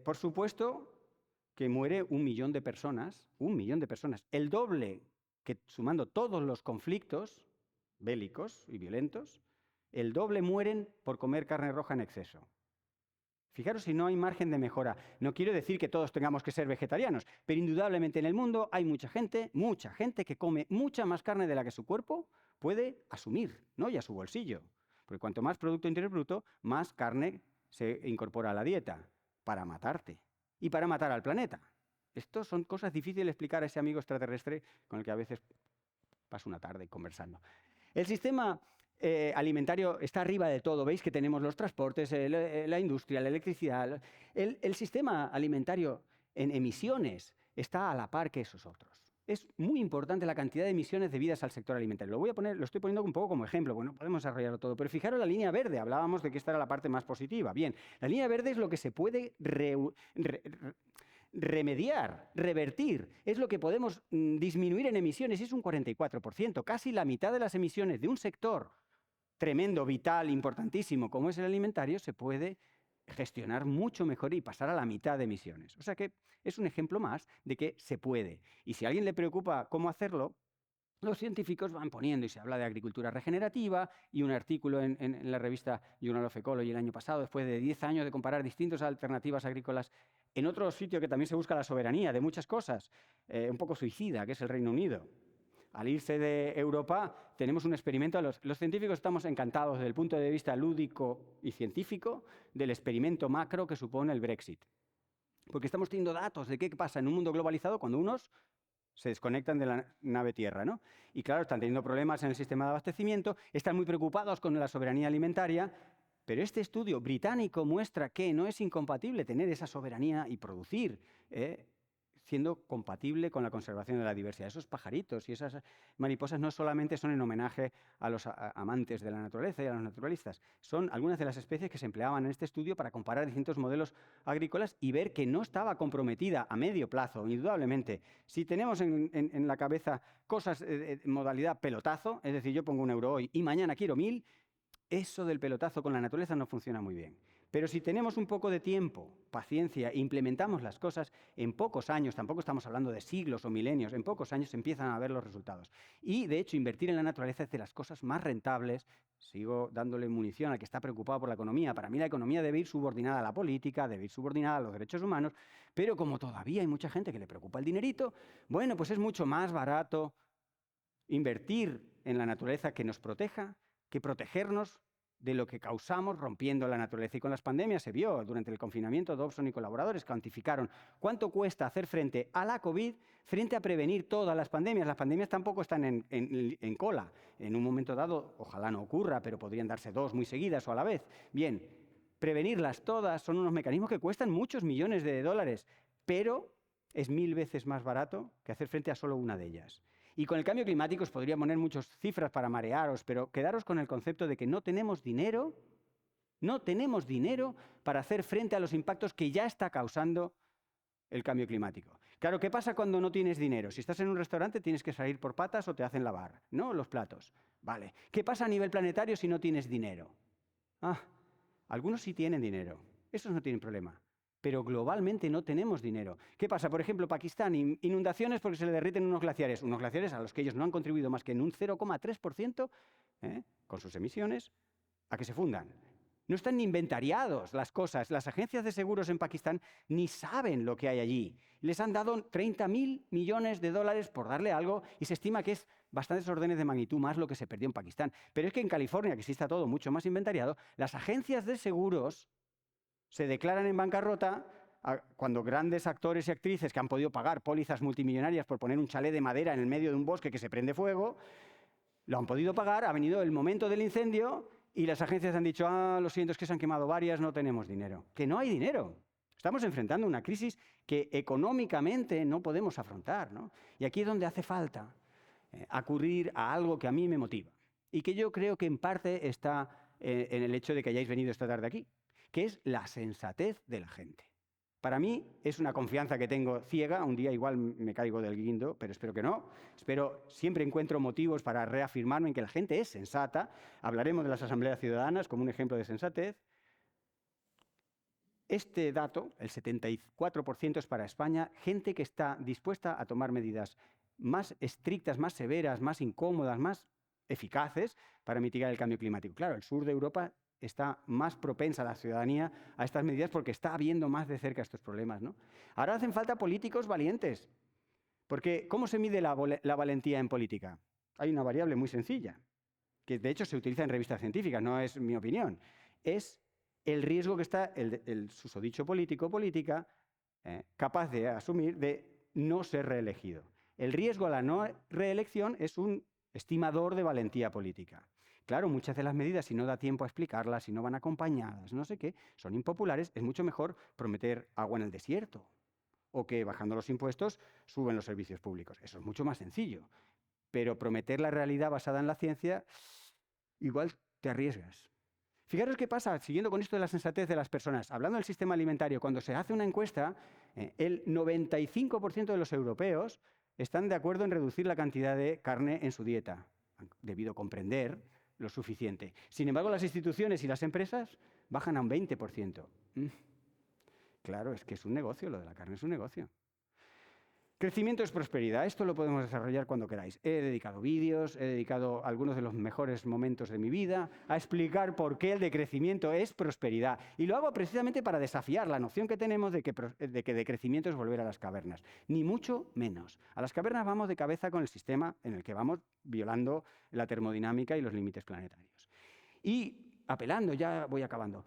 Por supuesto que muere 1 millón de personas, el doble que sumando todos los conflictos bélicos y violentos, el doble mueren por comer carne roja en exceso. Fijaros si no hay margen de mejora. No quiero decir que todos tengamos que ser vegetarianos, pero indudablemente en el mundo hay mucha gente que come mucha más carne de la que su cuerpo puede asumir, ¿no? Y a su bolsillo. Porque cuanto más Producto Interior Bruto, más carne se incorpora a la dieta para matarte y para matar al planeta. Estas son cosas difíciles de explicar a ese amigo extraterrestre con el que a veces paso una tarde conversando. El sistema alimentario está arriba de todo. Veis que tenemos los transportes, la industria, la electricidad. El sistema alimentario en emisiones está a la par que esos otros. Es muy importante la cantidad de emisiones debidas al sector alimentario. Lo estoy poniendo un poco como ejemplo, bueno, podemos desarrollarlo todo, pero fijaros la línea verde, hablábamos de que esta era la parte más positiva. Bien, la línea verde es lo que se puede remediar, revertir, es lo que podemos disminuir en emisiones, es un 44%, casi la mitad de las emisiones de un sector tremendo, vital, importantísimo como es el alimentario, se puede gestionar mucho mejor y pasar a la mitad de emisiones. O sea que es un ejemplo más de que se puede. Y si a alguien le preocupa cómo hacerlo, los científicos van poniendo, y se habla de agricultura regenerativa, y un artículo en la revista Journal of Ecology el año pasado, después de 10 años de comparar distintas alternativas agrícolas, en otro sitio que también se busca la soberanía de muchas cosas, un poco suicida, que es el Reino Unido. Al irse de Europa, tenemos un experimento. Los científicos estamos encantados desde el punto de vista lúdico y científico del experimento macro que supone el Brexit. Porque estamos teniendo datos de qué pasa en un mundo globalizado cuando unos se desconectan de la nave Tierra, ¿no? Y claro, están teniendo problemas en el sistema de abastecimiento, están muy preocupados con la soberanía alimentaria, pero este estudio británico muestra que no es incompatible tener esa soberanía y producir, siendo compatible con la conservación de la diversidad. Esos pajaritos y esas mariposas no solamente son en homenaje a los amantes de la naturaleza y a los naturalistas, son algunas de las especies que se empleaban en este estudio para comparar distintos modelos agrícolas y ver que no estaba comprometida a medio plazo, indudablemente. Si tenemos en la cabeza cosas modalidad pelotazo, es decir, yo pongo 1 euro hoy y mañana quiero 1000, eso del pelotazo con la naturaleza no funciona muy bien. Pero si tenemos un poco de tiempo, paciencia, e implementamos las cosas, en pocos años, tampoco estamos hablando de siglos o milenios, en pocos años empiezan a ver los resultados. Y, de hecho, invertir en la naturaleza es de las cosas más rentables. Sigo dándole munición al que está preocupado por la economía. Para mí la economía debe ir subordinada a la política, debe ir subordinada a los derechos humanos, pero como todavía hay mucha gente que le preocupa el dinerito, bueno, pues es mucho más barato invertir en la naturaleza que nos proteja que protegernos de lo que causamos rompiendo la naturaleza. Y con las pandemias se vio, durante el confinamiento, Dobson y colaboradores cuantificaron cuánto cuesta hacer frente a la COVID frente a prevenir todas las pandemias. Las pandemias tampoco están en cola. En un momento dado, ojalá no ocurra, pero podrían darse 2 muy seguidas o a la vez. Bien, prevenirlas todas son unos mecanismos que cuestan muchos millones de dólares, pero es 1000 veces más barato que hacer frente a solo una de ellas. Y con el cambio climático os podría poner muchas cifras para marearos, pero quedaros con el concepto de que no tenemos dinero para hacer frente a los impactos que ya está causando el cambio climático. Claro, ¿qué pasa cuando no tienes dinero? Si estás en un restaurante tienes que salir por patas o te hacen lavar, ¿no? Los platos. Vale. ¿Qué pasa a nivel planetario si no tienes dinero? Algunos sí tienen dinero. Esos no tienen problema. Pero globalmente no tenemos dinero. ¿Qué pasa? Por ejemplo, Pakistán, inundaciones porque se le derriten unos glaciares a los que ellos no han contribuido más que en un 0,3% con sus emisiones a que se fundan. No están ni inventariados las cosas. Las agencias de seguros en Pakistán ni saben lo que hay allí. Les han dado 30.000 millones de dólares por darle algo y se estima que es bastantes órdenes de magnitud más lo que se perdió en Pakistán. Pero es que en California, que sí está todo mucho más inventariado, las agencias de seguros se declaran en bancarrota cuando grandes actores y actrices que han podido pagar pólizas multimillonarias por poner un chalet de madera en el medio de un bosque que se prende fuego, lo han podido pagar, ha venido el momento del incendio y las agencias han dicho, lo siento, es que se han quemado varias, no tenemos dinero. Que no hay dinero. Estamos enfrentando una crisis que económicamente no podemos afrontar, ¿no? Y aquí es donde hace falta acudir a algo que a mí me motiva y que yo creo que en parte está en el hecho de que hayáis venido esta tarde aquí, que es la sensatez de la gente. Para mí es una confianza que tengo ciega, un día igual me caigo del guindo, pero espero que no. Siempre encuentro motivos para reafirmarme en que la gente es sensata. Hablaremos de las asambleas ciudadanas como un ejemplo de sensatez. Este dato, el 74% es para España, gente que está dispuesta a tomar medidas más estrictas, más severas, más incómodas, más eficaces para mitigar el cambio climático. Claro, el sur de Europa está más propensa la ciudadanía a estas medidas porque está viendo más de cerca estos problemas, ¿no? Ahora hacen falta políticos valientes, porque ¿cómo se mide la valentía en política? Hay una variable muy sencilla, que de hecho se utiliza en revistas científicas, no es mi opinión, es el riesgo que está el susodicho político o política capaz de asumir de no ser reelegido. El riesgo a la no reelección es un estimador de valentía política. Claro, muchas de las medidas, si no da tiempo a explicarlas, si no van acompañadas, no sé qué, son impopulares. Es mucho mejor prometer agua en el desierto o que bajando los impuestos suben los servicios públicos. Eso es mucho más sencillo. Pero prometer la realidad basada en la ciencia, igual te arriesgas. Fijaros qué pasa, siguiendo con esto de la sensatez de las personas. Hablando del sistema alimentario, cuando se hace una encuesta, el 95% de los europeos están de acuerdo en reducir la cantidad de carne en su dieta, debido a comprender lo suficiente. Sin embargo, las instituciones y las empresas bajan a un 20%. Claro, es que es un negocio, lo de la carne es un negocio. Crecimiento es prosperidad. Esto lo podemos desarrollar cuando queráis. He dedicado vídeos, he dedicado algunos de los mejores momentos de mi vida a explicar por qué el decrecimiento es prosperidad. Y lo hago precisamente para desafiar la noción que tenemos de que decrecimiento es volver a las cavernas. Ni mucho menos. A las cavernas vamos de cabeza con el sistema en el que vamos violando la termodinámica y los límites planetarios. Y apelando, ya voy acabando,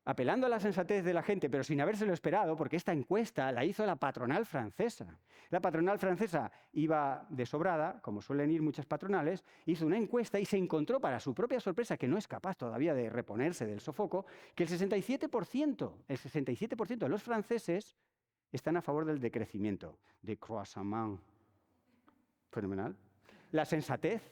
apelando a la sensatez de la gente, pero sin habérselo esperado, porque esta encuesta la hizo la patronal francesa. La patronal francesa iba de sobrada, como suelen ir muchas patronales, hizo una encuesta y se encontró, para su propia sorpresa, que no es capaz todavía de reponerse del sofoco, que el 67% de los franceses están a favor del decrecimiento, de croissant. Fenomenal. La sensatez.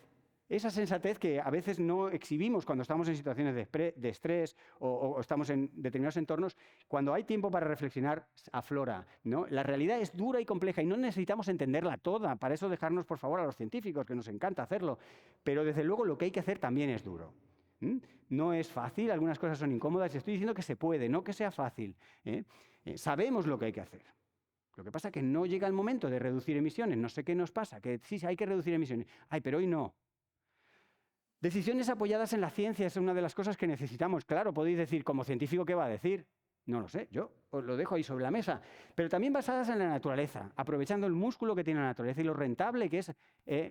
Esa sensatez que a veces no exhibimos cuando estamos en situaciones de estrés o estamos en determinados entornos, cuando hay tiempo para reflexionar, aflora, ¿no? La realidad es dura y compleja y no necesitamos entenderla toda. Para eso dejarnos, por favor, a los científicos, que nos encanta hacerlo. Pero desde luego lo que hay que hacer también es duro. No es fácil, algunas cosas son incómodas y estoy diciendo que se puede, no que sea fácil. Sabemos lo que hay que hacer. Lo que pasa es que no llega el momento de reducir emisiones. No sé qué nos pasa, que sí, hay que reducir emisiones. Ay, pero hoy no. Decisiones apoyadas en la ciencia es una de las cosas que necesitamos. Claro, podéis decir, como científico, ¿qué va a decir? No lo sé, yo os lo dejo ahí sobre la mesa. Pero también basadas en la naturaleza, aprovechando el músculo que tiene la naturaleza y lo rentable que es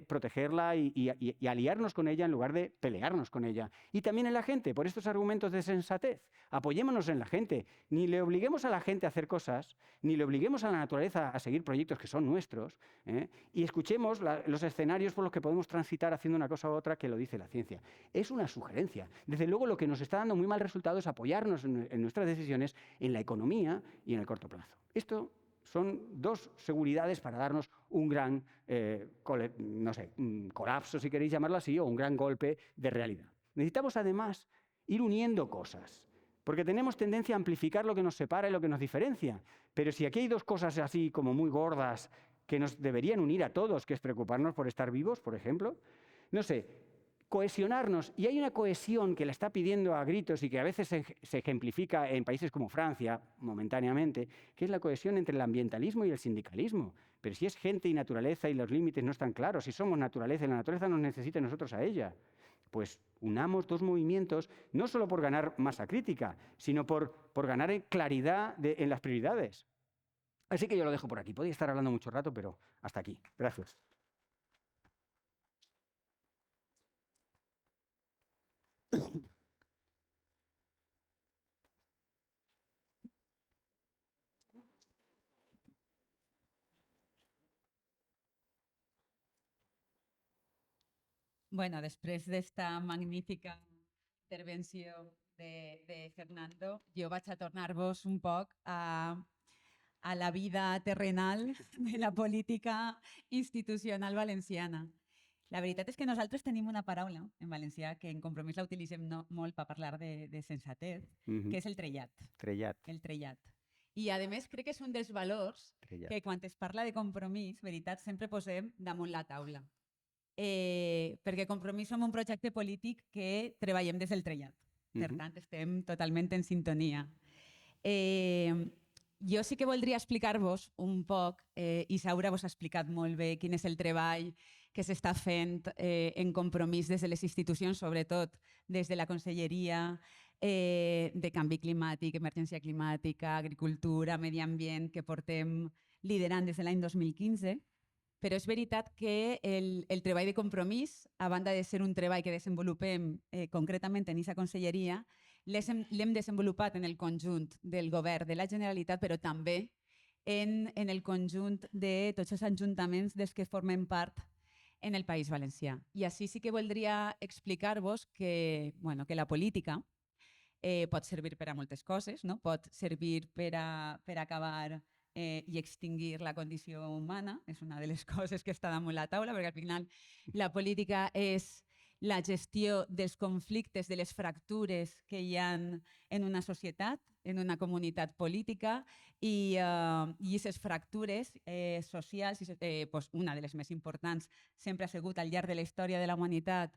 protegerla y aliarnos con ella en lugar de pelearnos con ella. Y también en la gente, por estos argumentos de sensatez. Apoyémonos en la gente. Ni le obliguemos a la gente a hacer cosas, ni le obliguemos a la naturaleza a seguir proyectos que son nuestros, y escuchemos los escenarios por los que podemos transitar haciendo una cosa u otra que lo dice la ciencia. Es una sugerencia. Desde luego, lo que nos está dando muy mal resultado es apoyarnos en nuestras decisiones en la economía y en el corto plazo. Esto son dos seguridades para darnos un gran, colapso, si queréis llamarlo así, o un gran golpe de realidad. Necesitamos, además, ir uniendo cosas, porque tenemos tendencia a amplificar lo que nos separa y lo que nos diferencia. Pero si aquí hay dos cosas así como muy gordas que nos deberían unir a todos, que es preocuparnos por estar vivos, por ejemplo, no sé, cohesionarnos, y hay una cohesión que la está pidiendo a gritos y que a veces se ejemplifica en países como Francia, momentáneamente, que es la cohesión entre el ambientalismo y el sindicalismo. Pero si es gente y naturaleza y los límites no están claros, si somos naturaleza y la naturaleza nos necesita a nosotros a ella, pues unamos dos movimientos, no solo por ganar masa crítica, sino por ganar en claridad en las prioridades. Así que yo lo dejo por aquí. Podría estar hablando mucho rato, pero hasta aquí. Gracias. Bueno, després d'esta magnífica intervenció de Fernando, jo vaig a tornar-vos un poc a la vida terrenal de la política institucional valenciana. La veritat és que nosaltres tenim una paraula en valencià que en Compromís la utilitzem molt per parlar de sensatez, que és el trellat. Trellat. El trellat. I, a més, crec que és un dels valors que quan es parla de Compromís, veritat, sempre posem damunt la taula. Perquè Compromís som un projecte polític que treballem des del trellat. Per tant, estem totalment en sintonia. Jo sí que voldria explicar-vos un poc, i Saura vos ha explicat molt bé quin és el treball que s'està fent en Compromís des de les institucions, sobretot des de la Conselleria de Canvi Climàtic, Emergència Climàtica, Agricultura, Medi Ambient, que portem liderant des de l'any 2015, però és veritat que el treball de Compromís, a banda de ser un treball que desenvolupem concretament en aquesta conselleria, l'hem desenvolupat en el conjunt del govern de la Generalitat, però també en el conjunt de tots els ajuntaments dels que formen part en el País Valencià. I així sí que voldria explicar-vos que la política pot servir per a moltes coses, no? Pot servir per acabar i extingir la condició humana. És una de les coses que està damunt la taula, perquè al final la política és la gestió dels conflictes, de les fractures que hi ha en una societat, en una comunitat política, i aquestes fractures socials, doncs una de les més importants, sempre ha sigut al llarg de la història de la humanitat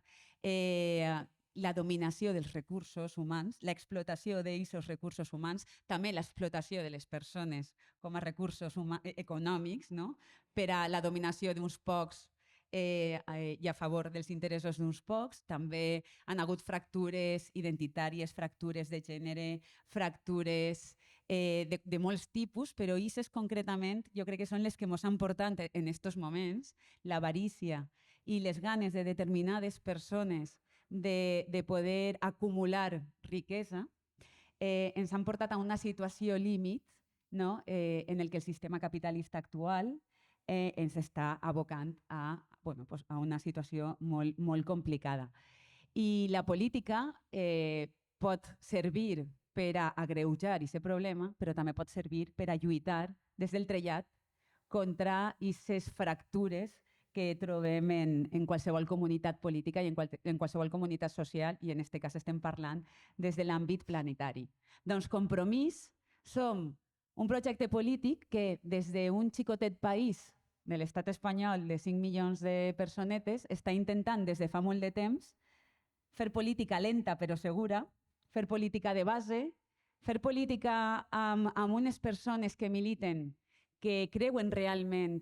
la dominació dels recursos humans, l'explotació d'aquests recursos humans, també l'explotació de les persones com a recursos econòmics, no? Per a la dominació d'uns pocs i a favor dels interessos d'uns pocs. També han hagut fractures identitàries, fractures de gènere, fractures de molts tipus, però aquestes concretament jo crec que són les que ens han portat en aquests moments, l'avarícia i les ganes de determinades persones de poder acumular riquesa, ens han portat a una situació límit, no? En el que el sistema capitalista actual ens està abocant a una situació molt complicada. I la política pot servir per a agreujar aquest problema, però també pot servir per a lluitar des del trellat contra aquestes fractures que trobem en qualsevol comunitat política i en qualsevol comunitat social, i en aquest cas estem parlant des de l'àmbit planetari. Doncs Compromís som un projecte polític que des d'un xicotet país de l'estat espanyol de 5 milions de personetes està intentant des de fa molt de temps fer política lenta però segura, fer política de base, fer política amb unes persones que militen, que creuen realment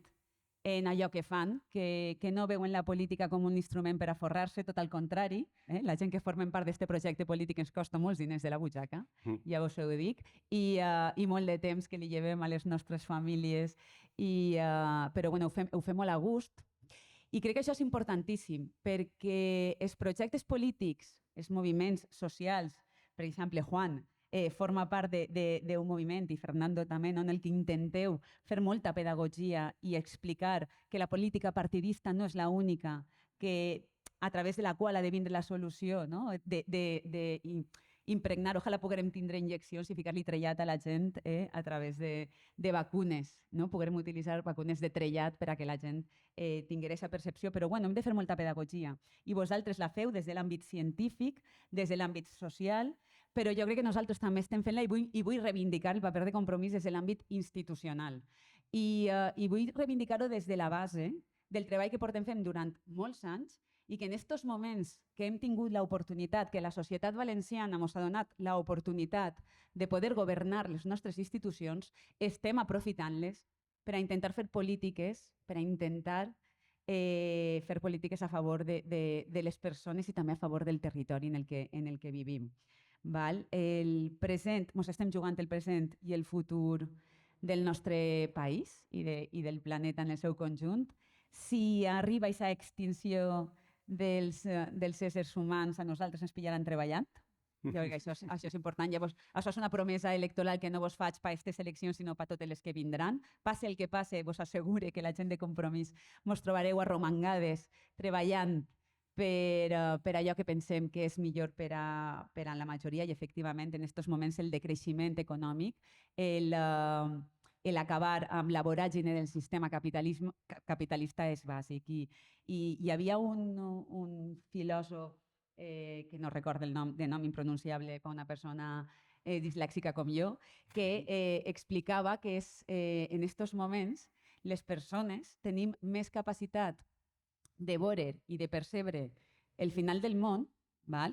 en allò que fan, que no veuen la política com un instrument per a forrar-se, tot al contrari. La gent que formen part d'aquest projecte polític ens costa molts diners de la butxaca, ja us ho dic, i molt de temps que li llevem a les nostres famílies, però ho fem molt a gust. I crec que això és importantíssim, perquè els projectes polítics, els moviments socials, per exemple, Juan, forma part d'un moviment, i Fernando també, en el que intenteu fer molta pedagogia i explicar que la política partidista no és l'única a través de la qual ha de vindre la solució, impregnar, ojalà puguem tindre injeccions i ficar-li trellat a la gent a través de vacunes. Puguem utilitzar vacunes de trellat per a que la gent tingui aquesta percepció, però hem de fer molta pedagogia. I vosaltres la feu des de l'àmbit científic, des de l'àmbit social, però jo crec que nosaltres també estem fent-la i vull reivindicar el paper de Compromís des de l'àmbit institucional. I vull reivindicar-ho des de la base del treball que portem fent durant molts anys i que en aquests moments que hem tingut l'oportunitat, que la societat valenciana ens ha donat l'oportunitat de poder governar les nostres institucions, estem aprofitant-les per a intentar fer polítiques, a favor de les persones i també a favor del territori en el que vivim. El present, ens estem jugant el present i el futur del nostre país i del planeta en el seu conjunt. Si arriba aquesta extinció dels éssers humans, a nosaltres ens pillaran treballant. Jo crec que això és important. Llavors, això és una promesa electoral que no vos faig per aquestes eleccions, sinó per totes les que vindran. Passe el que passe, vos assegure que la gent de Compromís mos trobareu arromangades treballant per allò que pensem que és millor per a la majoria, i efectivament en aquests moments el decreixement econòmic, l'acabar amb la voràgine del sistema capitalista és bàsic. I hi havia un filòsof que no recordo el nom, de nom impronunciable per una persona dislèxica com jo, que explicava que en aquests moments les persones tenim més capacitat de veure i de percebre el final del món,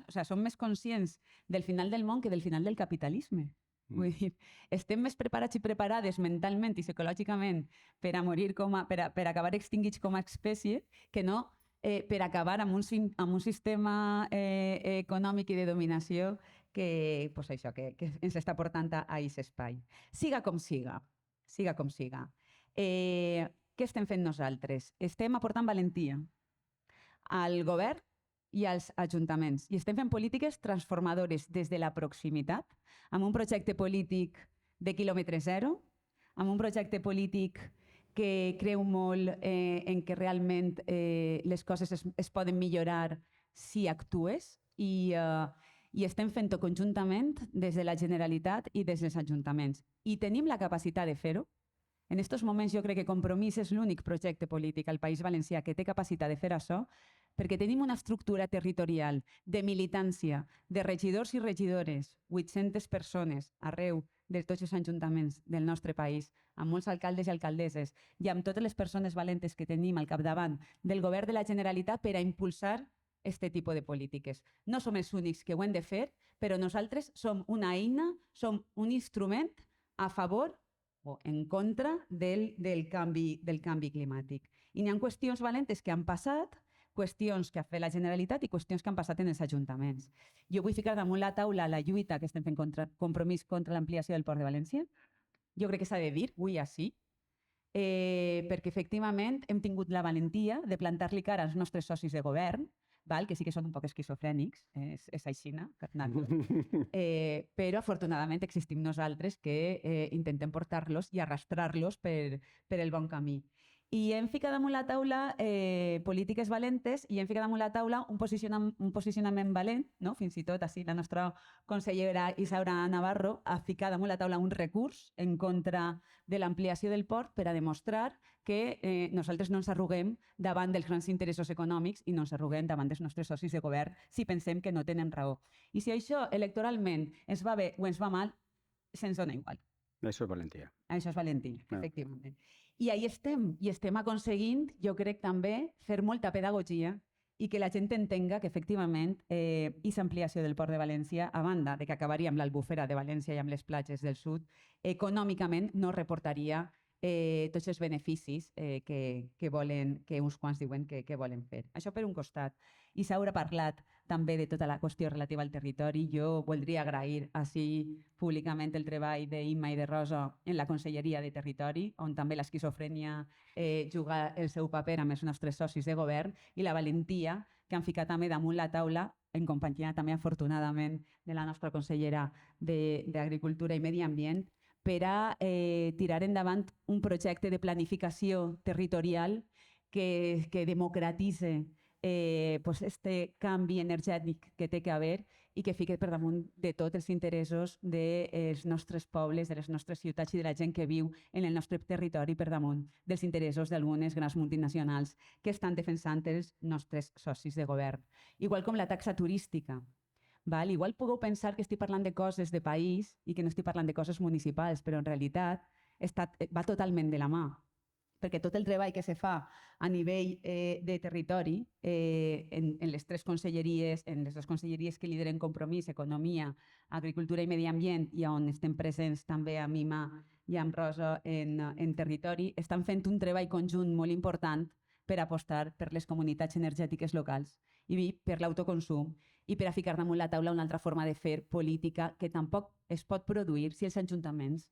som més conscients del final del món que del final del capitalisme. Vull dir, estem més preparats i preparades mentalment i psicològicament per a morir, per acabar extingits com a espècie, que no per acabar amb un sistema econòmic i de dominació que ens està portant a aquest espai. Siga com siga. Què estem fent nosaltres? Estem aportant valentia al govern i als ajuntaments. I estem fent polítiques transformadores des de la proximitat, amb un projecte polític de quilòmetre zero, amb un projecte polític que creu molt en que realment les coses es poden millorar si actues, i estem fent-ho conjuntament des de la Generalitat i des dels ajuntaments. I tenim la capacitat de fer-ho, En aquests moments jo crec que Compromís és l'únic projecte polític al País Valencià que té capacitat de fer això, perquè tenim una estructura territorial de militància, de regidors i regidores, 800 persones arreu de tots els ajuntaments del nostre país, amb molts alcaldes i alcaldesses, i amb totes les persones valentes que tenim al capdavant del govern de la Generalitat per a impulsar aquest tipus de polítiques. No som els únics que ho hem de fer, però nosaltres som una eina, som un instrument a favor o en contra del canvi climàtic. I n'hi ha qüestions valentes que han passat, qüestions que ha fet la Generalitat i qüestions que han passat en els ajuntaments. Jo vull ficar damunt la taula la lluita que estem fent contra Compromís contra l'ampliació del Port de València. Jo crec que s'ha de dir, avui així, perquè efectivament hem tingut la valentia de plantar-li cara als nostres socis de govern, que sí que són un poc esquizofrènics, és aixina, però afortunadament existim nosaltres que intentem portar-los i arrastrar-los per el bon camí. I hem ficat damunt la taula polítiques valentes i hem ficat damunt la taula un posicionament valent, no? Fins i tot així la nostra consellera Isaura Navarro ha ficat damunt la taula un recurs en contra de l'ampliació del port per a demostrar que nosaltres no ens arruguem davant dels grans interessos econòmics i no ens arruguem davant dels nostres socis de govern si pensem que no tenen raó. I si això electoralment ens va bé o ens va mal, se'ns dona igual. Això és valentia. Això és valentia, efectivament. I ahí estem, i estem aconseguint, jo crec també, fer molta pedagogia i que la gent entenga que efectivament aquesta ampliació del Port de València, a banda de que acabaria amb l'Albufera de València i amb les platges del sud, econòmicament no reportaria tots els beneficis que uns quants diuen que volen fer. Això per un costat. I s'haurà parlat també de tota la qüestió relativa al territori. Jo voldria agrair així públicament el treball d'Imma i de Rosa en la Conselleria de Territori, on també l'esquizofrènia juga el seu paper amb els nostres socis de govern i la valentia que han ficat també damunt la taula, en companyia també, afortunadament, de la nostra consellera d'Agricultura i Medi Ambient, per a tirar endavant un projecte de planificació territorial que democratitze este canvi energètic que té que haver i que fiqui per damunt de tot els interessos dels nostres pobles, de les nostres ciutats i de la gent que viu en el nostre territori per damunt dels interessos d'algunes grans multinacionals que estan defensant els nostres socis de govern. Igual com la taxa turística. Igual pugueu pensar que estic parlant de coses de país i que no estic parlant de coses municipals, però en realitat va totalment de la mà, perquè tot el treball que se fa a nivell de territori en les tres conselleries, en les dues conselleries que lideren Compromís, Economia, Agricultura i Medi Ambient, i on estem presents també amb Imma i amb Rosa en territori, estan fent un treball conjunt molt important per apostar per les comunitats energètiques locals i per l'autoconsum i per a ficar damunt la taula una altra forma de fer política que tampoc es pot produir si els ajuntaments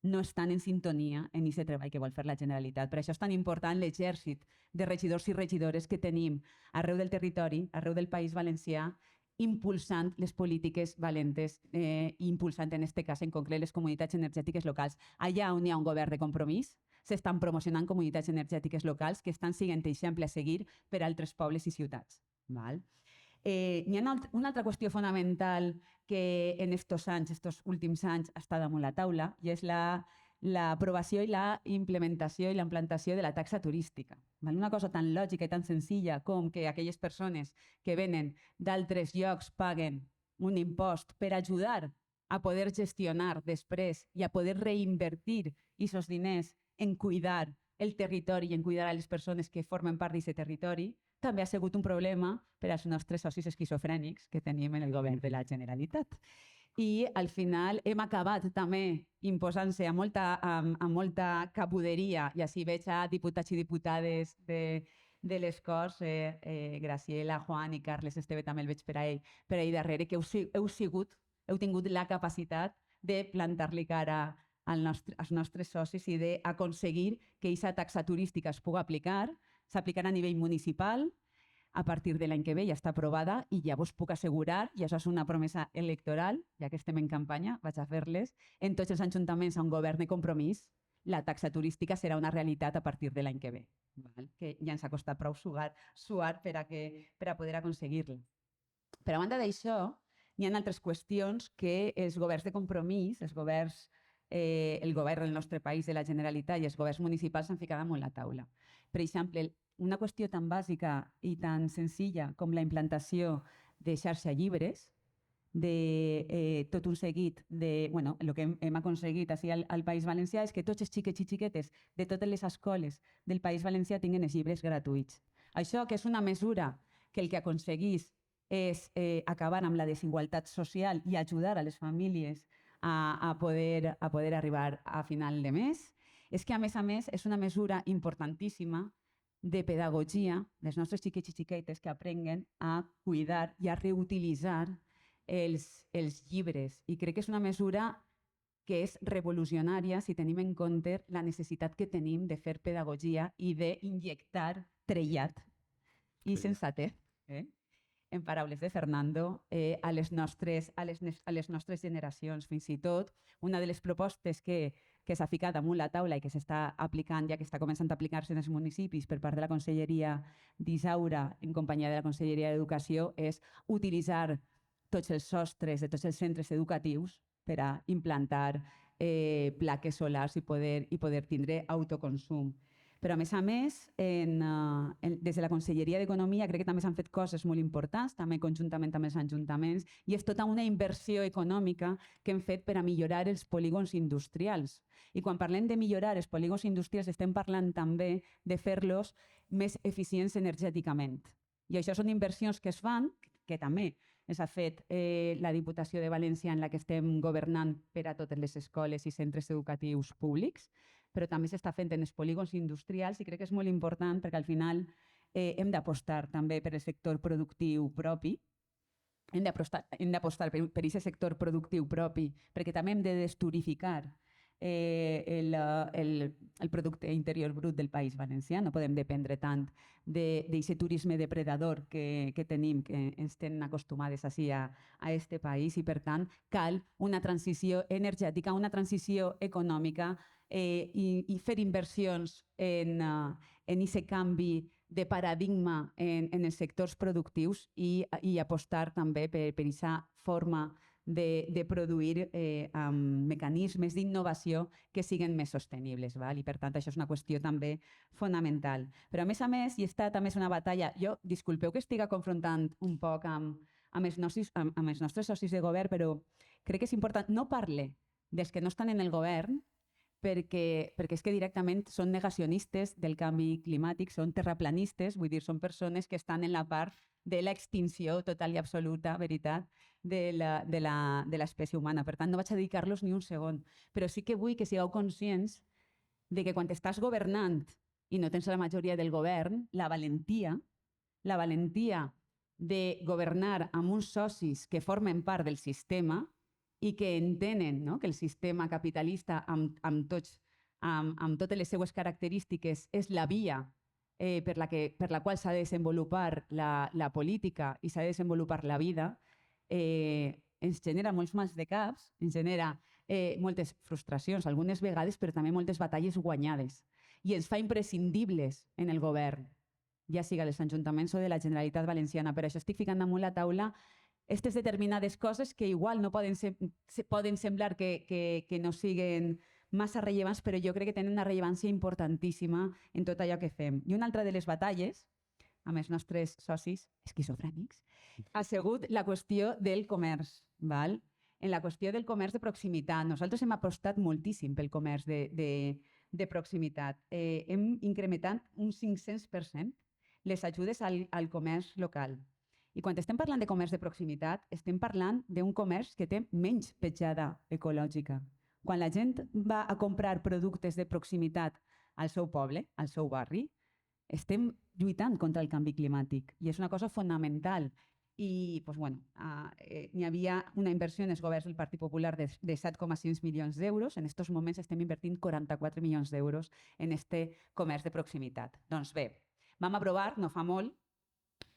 no estan en sintonia en aquest treball que vol fer la Generalitat. Per això és tan important l'exèrcit de regidors i regidores que tenim arreu del territori, arreu del País Valencià, impulsant les polítiques valentes i impulsant en aquest cas en concret les comunitats energètiques locals. Allà on hi ha un govern de compromís, s'estan promocionant comunitats energètiques locals que estan sent exemple a seguir per a altres pobles i ciutats. Hi ha una altra qüestió fonamental que en estos últims anys està damunt la taula i és l'aprovació i la implementació i la implantació de la taxa turística. Una cosa tan lògica i tan senzilla com que aquelles persones que venen d'altres llocs paguen un impost per ajudar a poder gestionar després i a poder reinvertir aquests diners en cuidar el territori i en cuidar a les persones que formen part d'aquest territori, també ha sigut un problema per als nostres socis esquizofrènics que tenim en el govern de la Generalitat. I al final hem acabat també imposant-se amb molta cabuderia, i així veig a diputats i diputades de les Corts, Graciela, Juan i Carles Esteve, també el veig per ahí darrere, que heu tingut la capacitat de plantar-li cara als nostres socis i d'aconseguir que aquesta taxa turística es pugui aplicar, s'aplicarà a nivell municipal, a partir de l'any que ve ja està aprovada i ja vos puc assegurar, i això és una promesa electoral, ja que estem en campanya, vaig a fer-les, en tots els ajuntaments on governi Compromís, la taxa turística serà una realitat a partir de l'any que ve, que ja ens ha costat prou suar per a poder aconseguir-la. Però a banda d'això, hi ha altres qüestions que els governs de Compromís, els governs el govern del nostre país, de la Generalitat i els governs municipals s'han ficat damunt la taula. Per exemple, una qüestió tan bàsica i tan senzilla com la implantació de xarxa llibres, de tot un seguit de... Bueno, el que hem aconseguit així al País Valencià és que tots els xiquets i xiquetes de totes les escoles del País Valencià tinguin els llibres gratuïts. Això, que és una mesura que el que aconseguís és acabar amb la desigualtat social i ajudar a les famílies a poder arribar a final de mes, és que, a més, és una mesura importantíssima de pedagogia dels nostres xiquets i xiquetes que aprenguen a cuidar i a reutilitzar els llibres. I crec que és una mesura que és revolucionària si tenim en compte la necessitat que tenim de fer pedagogia i d'injectar trellat i sensatez, en paraules de Fernando, a les nostres generacions. Fins i tot, una de les propostes que s'ha ficat damunt la taula i que s'està aplicant, ja que està començant a aplicar-se en els municipis per part de la Conselleria d'Isaura en companyia de la Conselleria d'Educació, és utilitzar tots els sostres de tots els centres educatius per a implantar plaques solars i poder tindre autoconsum. Però, a més, des de la Conselleria d'Economia crec que també s'han fet coses molt importants, també conjuntament amb els ajuntaments, i és tota una inversió econòmica que hem fet per a millorar els polígons industrials. I quan parlem de millorar els polígons industrials estem parlant també de fer-los més eficients energèticament. I això són inversions que es fan, que també s'ha fet la Diputació de València en la que estem governant per a totes les escoles i centres educatius públics, però també s'està fent en els polígons industrials i crec que és molt important perquè al final hem d'apostar també per el sector productiu propi, hem d'apostar per aquest sector productiu propi perquè també hem de desturificar el producte interior brut del País Valencià. No podem dependre tant d'aquest turisme depredador que tenim, que ens tenen acostumades així a este país, i per tant cal una transició energètica, una transició econòmica i fer inversions en aquest canvi de paradigma en els sectors productius i apostar també per aquesta forma de produir amb mecanismes d'innovació que siguin més sostenibles. I per tant això és una qüestió també fonamental. Però a més, i està també una batalla, disculpeu que estigui confrontant un poc amb els nostres socis de govern, però crec que és important, no parle dels que no estan en el govern, perquè és que directament són negacionistes del canvi climàtic, són terraplanistes, vull dir, són persones que estan en la part de l'extinció total i absoluta, veritat, de l'espècie humana. Per tant, no vaig a dedicar-los ni un segon, però sí que vull que sigueu conscients de que quan estàs governant i no tens la majoria del govern, la valentia de governar amb uns socis que formen part del sistema i que entenen que el sistema capitalista amb totes les seues característiques és la via per la qual s'ha de desenvolupar la política i s'ha de desenvolupar la vida, ens genera molts mals de caps, ens genera moltes frustracions, algunes vegades, però també moltes batalles guanyades. I ens fa imprescindibles en el govern, ja siga dels ajuntaments o de la Generalitat Valenciana. Per això estic ficant damunt la taula aquestes determinades coses que igual no poden semblar que no siguen massa rellevants, però jo crec que tenen una rellevància importantíssima en tot allò que fem. I una altra de les batalles, amb els nostres socis esquizofrènics, ha sigut la qüestió del comerç. En la qüestió del comerç de proximitat, nosaltres hem apostat moltíssim pel comerç de proximitat. Hem incrementat un 500% les ajudes al comerç local. I quan estem parlant de comerç de proximitat, estem parlant d'un comerç que té menys petjada ecològica. Quan la gent va a comprar productes de proximitat al seu poble, al seu barri, estem lluitant contra el canvi climàtic i és una cosa fonamental. I n'hi havia una inversió en els governs del Partit Popular de 7,6 milions d'euros. En aquests moments estem invertint 44 milions d'euros en este comerç de proximitat. Doncs bé, vam aprovar, no fa molt,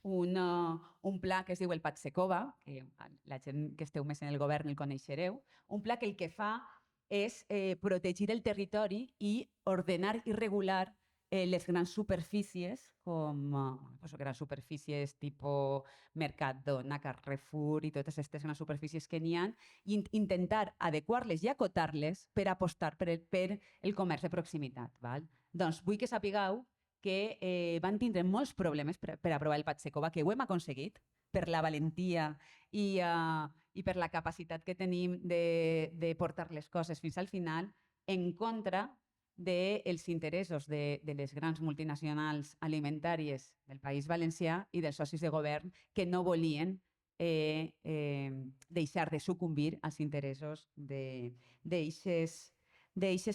un pla que es diu el PATSECOVA, que la gent que esteu més en el govern el coneixereu, un pla que el que fa és protegir el territori i ordenar i regular les grans superfícies, com pues, grans superfícies tipus Mercadona, Carrefour i totes aquestes grans superfícies que n'hi ha, i intentar adequar-les i acotar-les per apostar per el comerç de proximitat. Val? Doncs vull que sapigueu que van tindre molts problemes per aprovar el Patsecova, que ho hem aconseguit per la valentia i per la capacitat que tenim de portar les coses fins al final, en contra dels interessos de les grans multinacionals alimentàries del País Valencià i dels socis de govern que no volien deixar de sucumbir als interessos d'eixes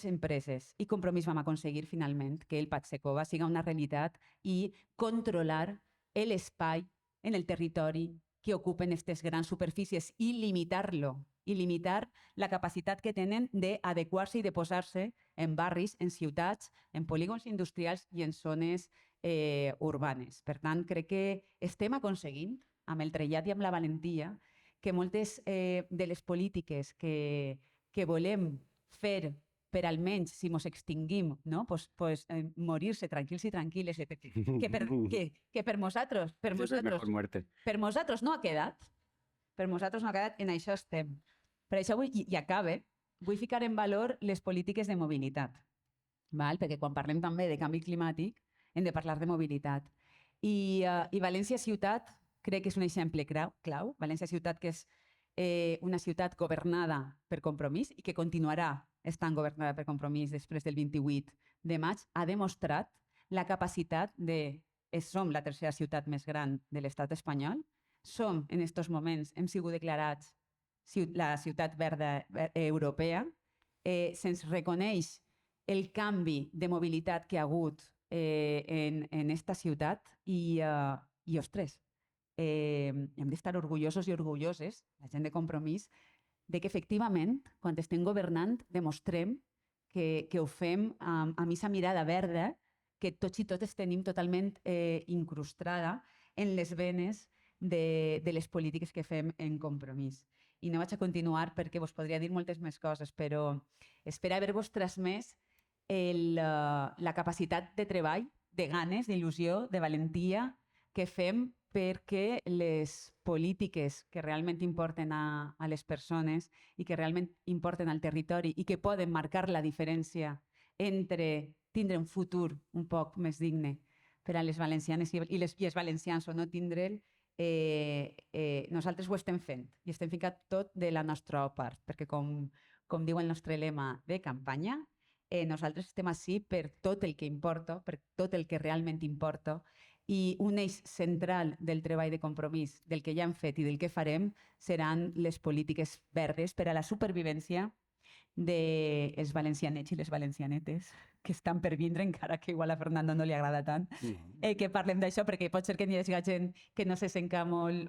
empreses. I Compromís vam aconseguir finalment que el Patsecova siga una realitat i controlar l'espai en el territori que ocupen aquestes grans superfícies i limitar-lo, i limitar la capacitat que tenen d'adequar-se i de posar-se en barris, en ciutats, en polígons industrials i en zones urbanes. Per tant, crec que estem aconseguint, amb el trellat i amb la valentia, que moltes de les polítiques que volem fer per almenys, si mos extinguim, no? Morir-se tranquils i tranquil·les, que per nosaltres no ha quedat. Per nosaltres no ha quedat, en això estem. Per això vull, i acabe, vull ficar en valor les polítiques de mobilitat, val? Perquè quan parlem també de canvi climàtic hem de parlar de mobilitat. I València Ciutat crec que és un exemple clau. València Ciutat, que és una ciutat governada per Compromís i que continuarà estant governada per Compromís després del 28 de maig, ha demostrat la capacitat de... Som la tercera ciutat més gran de l'estat espanyol. Som, en aquests moments, hem sigut declarats la ciutat verda europea. Se'ns reconeix el canvi de mobilitat que ha hagut en aquesta ciutat i ostres, hem d'estar orgullosos i orgulloses, la gent de Compromís, de que efectivament, quan estem governant, demostrem que ho fem amb aquesta mirada verda que tots i totes tenim totalment incrustada en les venes de les polítiques que fem en Compromís. I no vaig a continuar perquè vos podria dir moltes més coses, però espero haver-vos transmès la capacitat de treball, de ganes, d'il·lusió, de valentia que fem perquè les polítiques que realment importen a les persones i que realment importen al territori i que poden marcar la diferència entre tindre un futur un poc més digne per a les valencianes i els valencians o no tindre'l, nosaltres ho estem fent i estem ficant tot de la nostra part, perquè com diu el nostre lema de campanya, nosaltres estem ací per tot el que importa, per tot el que realment importa, i un eix central del treball de Compromís, del que ja hem fet i del que farem, seran les polítiques verdes per a la supervivència dels valencianets i les valencianetes que estan per vindre, encara que igual a Fernando no li agrada tant que parlem d'això, perquè pot ser que n'hi hagi gent que no se senca molt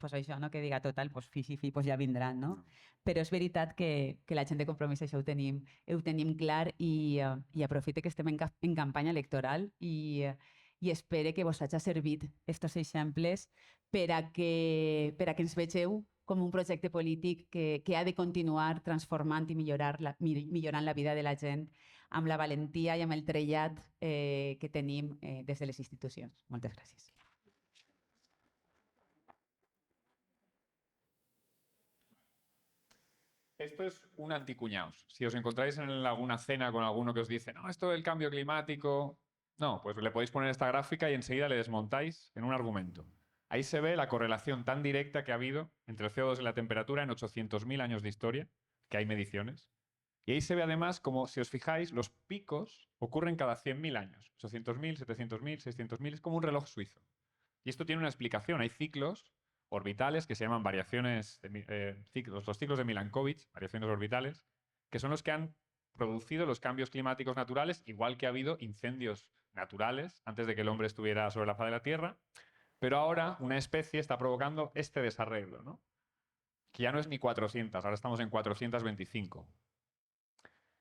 pues això, no? Que diga total, pues fi, pues ja vindran, no? Però és veritat que la gent de Compromís això ho tenim clar i aprofite que estem en campanya electoral i espero que vos hagi servit aquests exemples per a que ens vegeu com un projecte polític que ha de continuar transformant i millorant la vida de la gent amb la valentia i amb el trellat que tenim des de les institucions. Moltes gràcies. Esto es un anticuñaos. Si os encontráis en alguna cena con alguno que os dice, no, esto del cambio climático... No, pues le podéis poner esta gráfica y enseguida le desmontáis en un argumento. Ahí se ve la correlación tan directa que ha habido entre el CO2 y la temperatura en 800.000 años de historia, que hay mediciones. Y ahí se ve además, como si os fijáis, los picos ocurren cada 100.000 años. 800.000, 700.000, 600.000, es como un reloj suizo. Y esto tiene una explicación. Hay ciclos orbitales que se llaman variaciones, los ciclos de Milankovitch, variaciones orbitales, que son los que han producido los cambios climáticos naturales, igual que ha habido incendios naturales antes de que el hombre estuviera sobre la faz de la Tierra. Pero ahora una especie está provocando este desarreglo, ¿no? Que ya no es ni 400, ahora estamos en 425.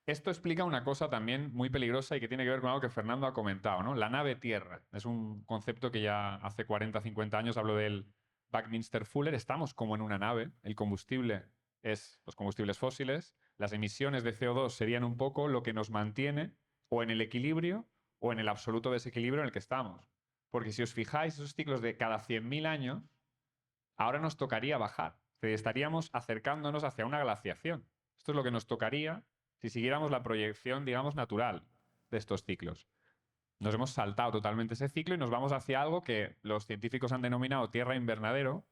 Esto explica una cosa también muy peligrosa y que tiene que ver con algo que Fernando ha comentado, ¿no? La nave Tierra. Es un concepto que ya hace 40, 50 años habló del Buckminster Fuller. Estamos como en una nave. El combustible es los combustibles fósiles. Las emisiones de CO2 serían un poco lo que nos mantiene o en el equilibrio o en el absoluto desequilibrio en el que estamos. Porque si os fijáis, esos ciclos de cada 100.000 años, ahora nos tocaría bajar. Estaríamos acercándonos hacia una glaciación. Esto es lo que nos tocaría si siguiéramos la proyección, digamos, natural de estos ciclos. Nos hemos saltado totalmente ese ciclo y nos vamos hacia algo que los científicos han denominado tierra invernadero,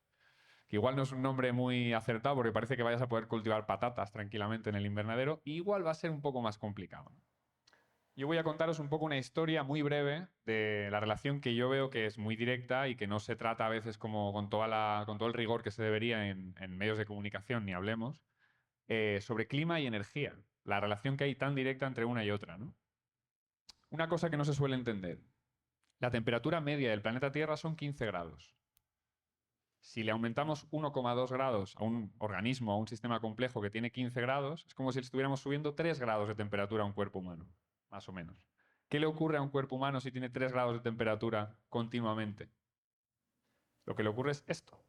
que igual no es un nombre muy acertado porque parece que vayas a poder cultivar patatas tranquilamente en el invernadero, y igual va a ser un poco más complicado. Yo voy a contaros un poco una historia muy breve de la relación que yo veo que es muy directa y que no se trata a veces como con todo el rigor que se debería en medios de comunicación, ni hablemos, sobre clima y energía, la relación que hay tan directa entre una y otra, ¿no? Una cosa que no se suele entender. La temperatura media del planeta Tierra son 15 grados. Si le aumentamos 1,2 grados a un organismo, a un sistema complejo que tiene 15 grados, es como si le estuviéramos subiendo 3 grados de temperatura a un cuerpo humano, más o menos. ¿Qué le ocurre a un cuerpo humano si tiene 3 grados de temperatura continuamente? Lo que le ocurre es esto.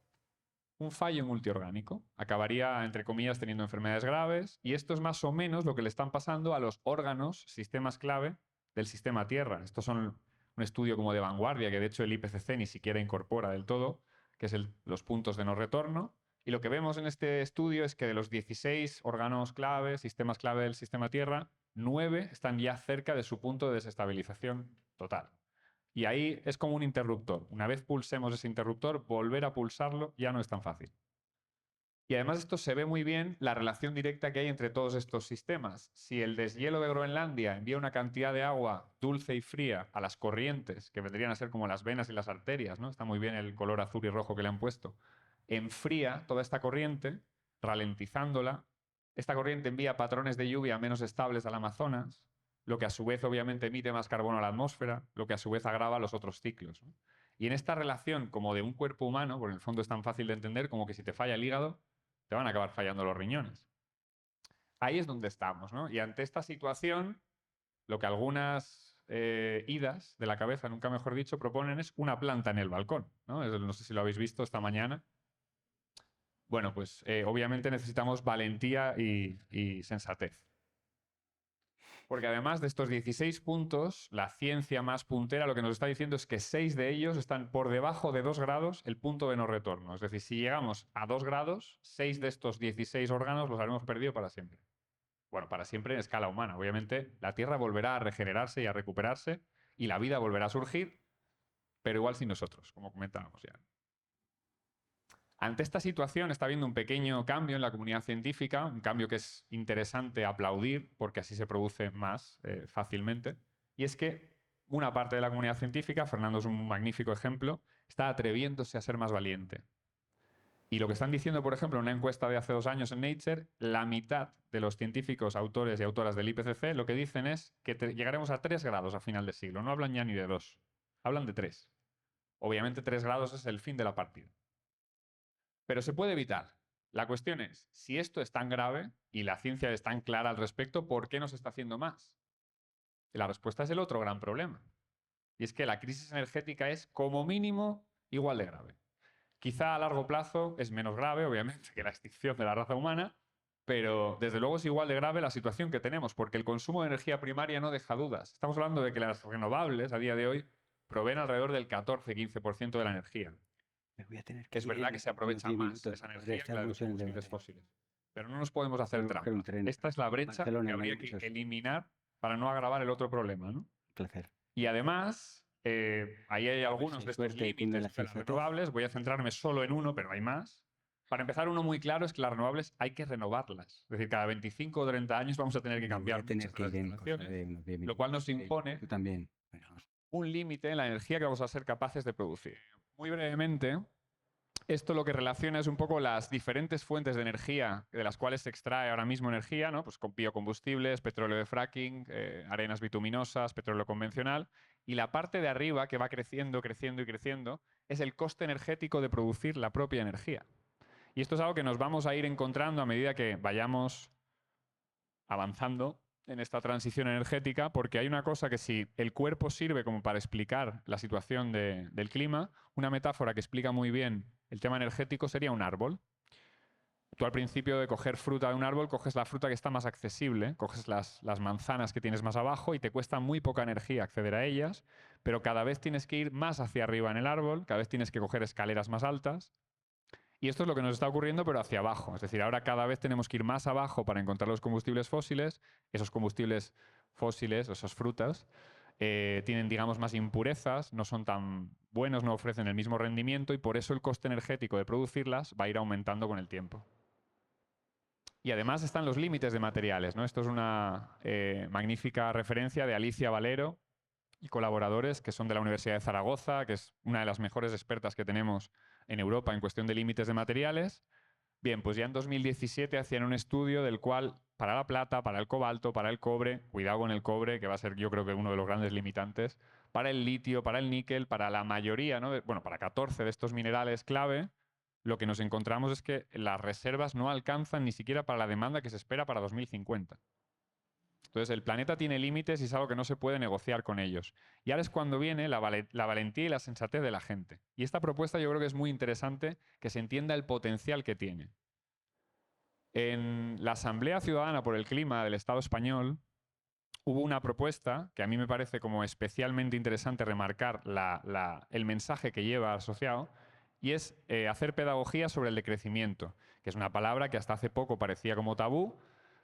Un fallo multiorgánico. Acabaría, entre comillas, teniendo enfermedades graves, y esto es más o menos lo que le están pasando a los órganos, sistemas clave del sistema Tierra. Estos son un estudio como de vanguardia, que de hecho el IPCC ni siquiera incorpora del todo, que es los puntos de no retorno. Y lo que vemos en este estudio es que de los 16 órganos clave, sistemas clave del sistema Tierra, 9 están ya cerca de su punto de desestabilización total. Y ahí es como un interruptor. Una vez pulsemos ese interruptor, volver a pulsarlo ya no es tan fácil. Y además esto se ve muy bien la relación directa que hay entre todos estos sistemas. Si el deshielo de Groenlandia envía una cantidad de agua dulce y fría a las corrientes, que vendrían a ser como las venas y las arterias, ¿no? Está muy bien el color azul y rojo que le han puesto. Enfría toda esta corriente, ralentizándola. Esta corriente envía patrones de lluvia menos estables al Amazonas, lo que a su vez obviamente emite más carbono a la atmósfera, lo que a su vez agrava los otros ciclos, ¿no? Y en esta relación como de un cuerpo humano, porque en el fondo es tan fácil de entender como que si te falla el hígado, te van a acabar fallando los riñones. Ahí es donde estamos, ¿no? Y ante esta situación, lo que algunas idas de la cabeza, nunca mejor dicho, proponen es una planta en el balcón, ¿no? No sé si lo habéis visto esta mañana. Bueno, pues obviamente necesitamos valentía y sensatez. Porque además de estos 16 puntos, la ciencia más puntera lo que nos está diciendo es que 6 de ellos están por debajo de 2 grados el punto de no retorno. Es decir, si llegamos a 2 grados, 6 de estos 16 órganos los habremos perdido para siempre. Bueno, para siempre en escala humana. Obviamente la Tierra volverá a regenerarse y a recuperarse y la vida volverá a surgir, pero igual sin nosotros, como comentábamos ya. Ante esta situación está habiendo un pequeño cambio en la comunidad científica, un cambio que es interesante aplaudir porque así se produce más fácilmente, y es que una parte de la comunidad científica, Fernando es un magnífico ejemplo, está atreviéndose a ser más valiente. Y lo que están diciendo, por ejemplo, en una encuesta de hace 2 años en Nature, la mitad de los científicos, autores y autoras del IPCC lo que dicen es que llegaremos a 3 grados a final de siglo. No hablan ya ni de 2, hablan de 3. Obviamente 3 grados es el fin de la partida. Pero se puede evitar. La cuestión es, si esto es tan grave y la ciencia es tan clara al respecto, ¿por qué no se está haciendo más? Y la respuesta es el otro gran problema. Y es que la crisis energética es, como mínimo, igual de grave. Quizá a largo plazo es menos grave, obviamente, que la extinción de la raza humana, pero desde luego es igual de grave la situación que tenemos, porque el consumo de energía primaria no deja dudas. Estamos hablando de que las renovables, a día de hoy, proveen alrededor del 14-15% de la energía. Voy a tener Que es verdad que se aprovecha más esa energía que la de los combustibles fósiles. Pero no nos podemos hacer trampa. Esta es la brecha que habría que eliminar para no agravar el otro problema, ¿no? Placer. Y además, ahí hay algunos de estos límites de las renovables. Voy a centrarme solo en uno, pero hay más. Para empezar, uno muy claro es que las renovables hay que renovarlas. Es decir, cada 25 o 30 años vamos a tener que cambiar muchas de las instalaciones, lo cual nos impone un límite en la energía que vamos a ser capaces de producir. Muy brevemente, esto lo que relaciona es un poco las diferentes fuentes de energía de las cuales se extrae ahora mismo energía, ¿no? Pues con biocombustibles, petróleo de fracking, arenas bituminosas, petróleo convencional. Y la parte de arriba que va creciendo, creciendo y creciendo es el coste energético de producir la propia energía. Y esto es algo que nos vamos a ir encontrando a medida que vayamos avanzando en esta transición energética, porque hay una cosa que si el cuerpo sirve como para explicar la situación del clima, una metáfora que explica muy bien el tema energético sería un árbol. Tú al principio de coger fruta de un árbol, coges la fruta que está más accesible, coges las manzanas que tienes más abajo y te cuesta muy poca energía acceder a ellas, pero cada vez tienes que ir más hacia arriba en el árbol, cada vez tienes que coger escaleras más altas. Y esto es lo que nos está ocurriendo, pero hacia abajo. Es decir, ahora cada vez tenemos que ir más abajo para encontrar los combustibles fósiles. Esos combustibles fósiles, esas frutas, tienen, digamos, más impurezas, no son tan buenos, no ofrecen el mismo rendimiento y por eso el coste energético de producirlas va a ir aumentando con el tiempo. Y además están los límites de materiales, ¿no? Esto es una magnífica referencia de Alicia Valero y colaboradores que son de la Universidad de Zaragoza, que es una de las mejores expertas que tenemos en Europa en cuestión de límites de materiales. Bien, pues ya en 2017 hacían un estudio del cual para la plata, para el cobalto, para el cobre, cuidado con el cobre, que va a ser yo creo que uno de los grandes limitantes, para el litio, para el níquel, para la mayoría, ¿no? Bueno, para 14 de estos minerales clave, lo que nos encontramos es que las reservas no alcanzan ni siquiera para la demanda que se espera para 2050. Entonces, el planeta tiene límites y es algo que no se puede negociar con ellos. Y ahora es cuando viene la valentía y la sensatez de la gente. Y esta propuesta yo creo que es muy interesante que se entienda el potencial que tiene. En la Asamblea Ciudadana por el Clima del Estado español hubo una propuesta que a mí me parece como especialmente interesante remarcar el mensaje que lleva asociado, y es hacer pedagogía sobre el decrecimiento, que es una palabra que hasta hace poco parecía como tabú,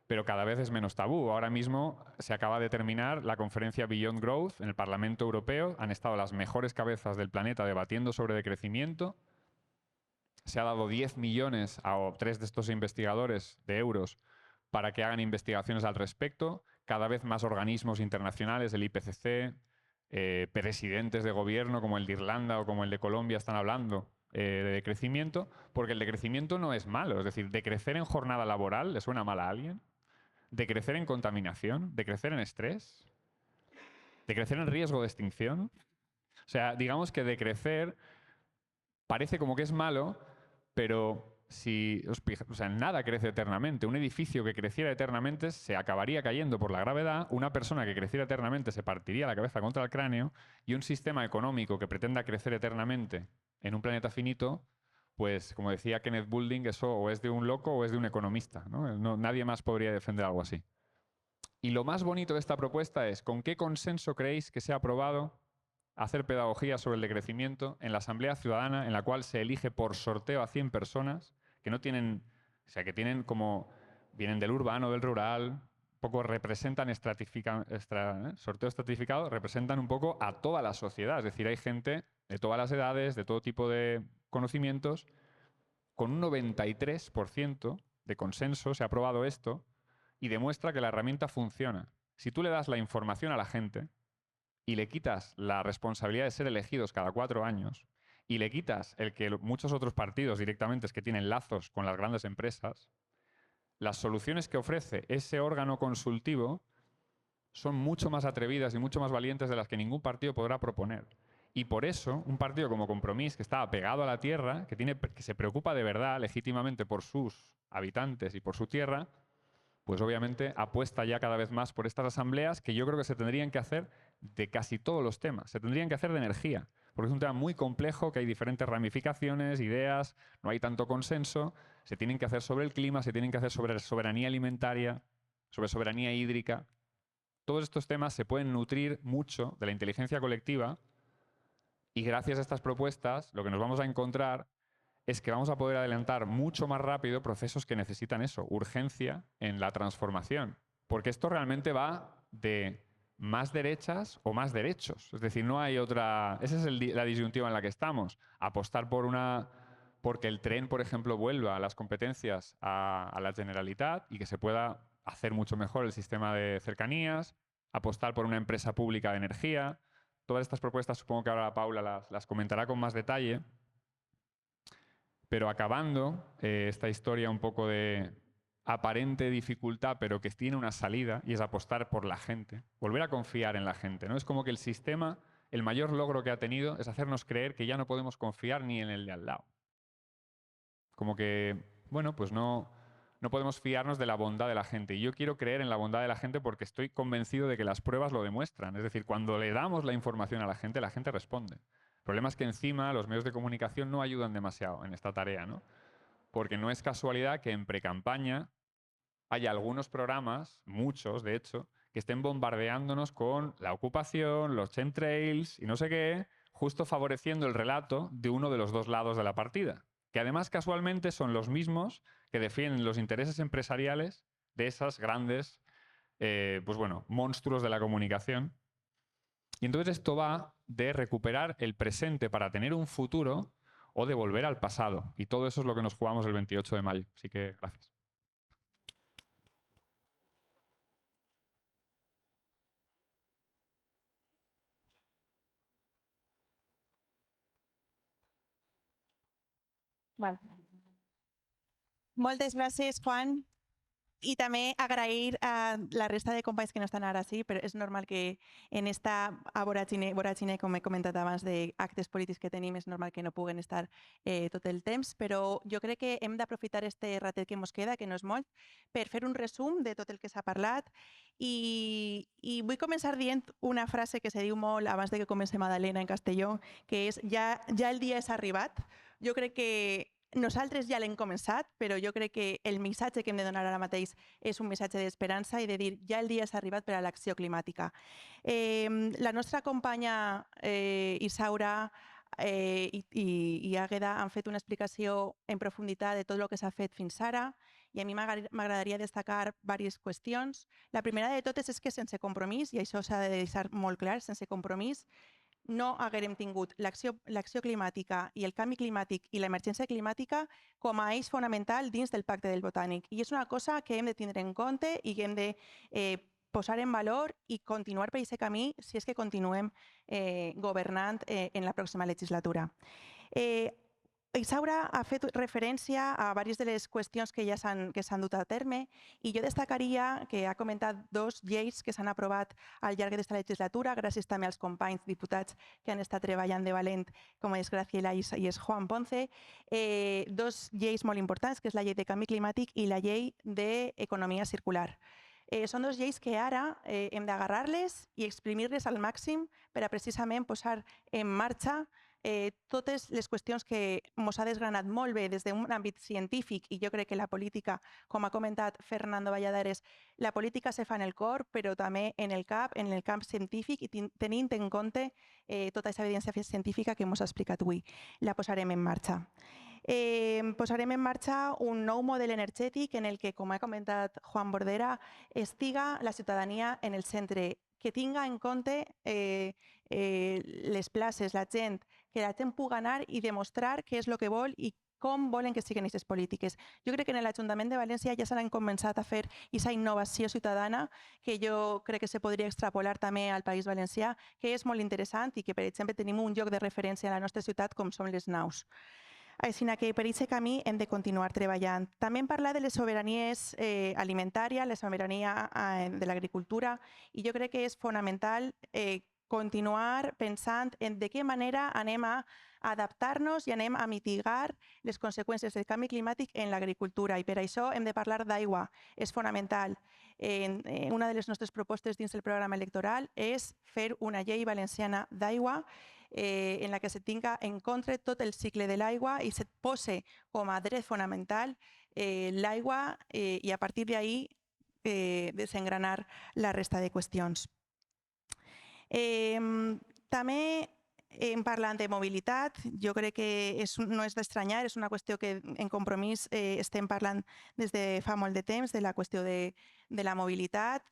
pero cada vez es menos tabú. Ahora mismo se acaba de terminar la conferencia Beyond Growth en el Parlamento Europeo. Han estado las mejores cabezas del planeta debatiendo sobre decrecimiento. Se ha dado 10 millones a 3 de estos investigadores de euros para que hagan investigaciones al respecto. Cada vez más organismos internacionales, el IPCC, presidentes de gobierno como el de Irlanda o como el de Colombia están hablando de decrecimiento, porque el decrecimiento no es malo. Es decir, decrecer en jornada laboral, ¿le suena mal a alguien? ¿Decrecer en contaminación? ¿Decrecer en estrés? ¿Decrecer en riesgo de extinción? O sea, digamos que decrecer parece como que es malo, pero si o sea, nada crece eternamente. Un edificio que creciera eternamente se acabaría cayendo por la gravedad, una persona que creciera eternamente se partiría la cabeza contra el cráneo, y un sistema económico que pretenda crecer eternamente en un planeta finito, pues como decía Kenneth Boulding, eso o es de un loco o es de un economista, ¿no? Nadie más podría defender algo así. Y lo más bonito de esta propuesta es, ¿con qué consenso creéis que se ha aprobado hacer pedagogía sobre el decrecimiento en la Asamblea Ciudadana, en la cual se elige por sorteo a 100 personas que no tienen, o sea, que tienen como, vienen del urbano, del rural, un poco representan sorteo estratificado, representan un poco a toda la sociedad, es decir, hay gente de todas las edades, de todo tipo de conocimientos, con un 93% de consenso se ha aprobado esto y demuestra que la herramienta funciona. Si tú le das la información a la gente y le quitas la responsabilidad de ser elegidos cada 4 años y le quitas el que muchos otros partidos directamente es que tienen lazos con las grandes empresas, las soluciones que ofrece ese órgano consultivo son mucho más atrevidas y mucho más valientes de las que ningún partido podrá proponer. Y por eso, un partido como Compromís, que está apegado a la tierra, que se preocupa de verdad, legítimamente, por sus habitantes y por su tierra, pues obviamente apuesta ya cada vez más por estas asambleas que yo creo que se tendrían que hacer de casi todos los temas. Se tendrían que hacer de energía, porque es un tema muy complejo, que hay diferentes ramificaciones, ideas, no hay tanto consenso. Se tienen que hacer sobre el clima, se tienen que hacer sobre soberanía alimentaria, sobre soberanía hídrica. Todos estos temas se pueden nutrir mucho de la inteligencia colectiva y gracias a estas propuestas lo que nos vamos a encontrar es que vamos a poder adelantar mucho más rápido procesos que necesitan eso, urgencia en la transformación. Porque esto realmente va de más derechas o más derechos. Es decir, no hay otra... Esa es la disyuntiva en la que estamos. Apostar porque el tren, por ejemplo, vuelva a las competencias a la Generalitat y que se pueda hacer mucho mejor el sistema de cercanías, apostar por una empresa pública de energía. Todas estas propuestas supongo que ahora Paula las comentará con más detalle. Pero acabando esta historia un poco de aparente dificultad, pero que tiene una salida, y es apostar por la gente, volver a confiar en la gente, ¿no? Es como que el sistema, el mayor logro que ha tenido es hacernos creer que ya no podemos confiar ni en el de al lado. Como que, bueno, pues no podemos fiarnos de la bondad de la gente. Y yo quiero creer en la bondad de la gente porque estoy convencido de que las pruebas lo demuestran. Es decir, cuando le damos la información a la gente responde. El problema es que encima los medios de comunicación no ayudan demasiado en esta tarea, ¿no? porque no es casualidad que en precampaña haya algunos programas, muchos de hecho, que estén bombardeándonos con la ocupación, los chemtrails y no sé qué, justo favoreciendo el relato de uno de los dos lados de la partida, que además casualmente son los mismos que defienden los intereses empresariales de esas grandes, pues bueno, monstruos de la comunicación. Y entonces esto va de recuperar el presente para tener un futuro o de volver al pasado. Y todo eso es lo que nos jugamos el 28 de mayo. Así que gracias. Vale. Moltes gràcies, Juan. I també agrair a la resta de companys que no estan ara sí, però és normal que en esta voràgine, com he comentat abans, d'actes polítics que tenim, és normal que no puguen estar tot el temps, però jo crec que hem d'aprofitar este ratet que ens queda, que no és molt, per fer un resum de tot el que s'ha parlat i vull començar dient una frase que se diu molt abans de que comenci Madalena en castelló, que és ja el dia és arribat. Jo crec que nosaltres ja l'hem començat, però jo crec que el missatge que hem de donar ara mateix és un missatge d'esperança i de dir ja el dia s'ha arribat per a l'acció climàtica. La nostra companya Isaura i Àgueda han fet una explicació en profunditat de tot el que s'ha fet fins ara i a mi m'agradaria destacar diverses qüestions. La primera de totes és que sense compromís, i això s'ha de deixar molt clar, sense compromís, no haguérem tingut l'acció climàtica i el canvi climàtic i l'emergència climàtica com a eix fonamental dins del Pacte del Botànic. I és una cosa que hem de tindre en compte i que hem de posar en valor i continuar per aquest camí si és que continuem governant en la pròxima legislatura. Isaura ha fet referència a diverses de les qüestions que ja s'han dut a terme i jo destacaria que ha comentat dos lleis que s'han aprovat al llarg d'esta legislatura, gràcies també als companys diputats que han estat treballant de valent, com és Graciela i és Juan Ponce, dos lleis molt importants, que és la llei de canvi climàtic i la llei d'economia circular. Són dos lleis que ara hem d'agarrar-les i exprimir-les al màxim per a precisament posar en marxa totes les qüestions que ens ha desgranat molt bé des d'un àmbit científic i jo crec que la política, com ha comentat Fernando Valladares, la política se fa en el cor, però també en el camp científic i tenint en compte tota aquesta evidència científica que ens ha explicat avui. La posarem en marxa. Posarem en marxa un nou model energètic en el que, com ha comentat Juan Bordera, estiga la ciutadania en el centre, que tinga en compte les places, la gent, que la gent pugui anar i demostrar què és el que vol i com volen que siguin aquestes polítiques. Jo crec que en l'Ajuntament de València ja s'han començat a fer aquesta innovació ciutadana que jo crec que se podria extrapolar també al País Valencià, que és molt interessant i que, per exemple, tenim un lloc de referència a la nostra ciutat com són les naus. Així que per aquest camí hem de continuar treballant. També hem parlat de les sobiranies alimentàries, la sobirania de l'agricultura, i jo crec que és fonamental continuar pensant en de què manera anem a adaptar-nos i anem a mitigar les conseqüències del canvi climàtic en l'agricultura. I per això hem de parlar d'aigua. És fonamental. Una de les nostres propostes dins del programa electoral és fer una llei valenciana d'aigua en la que se tinga en compte tot el cicle de l'aigua i se posi com a dret fonamental l'aigua i a partir d'ahí desengranar la resta de qüestions. També hem parlat de mobilitat. Jo crec que no és d'estranyar, és una qüestió que en Compromís estem parlant des de fa molt de temps, de la qüestió de la mobilitat.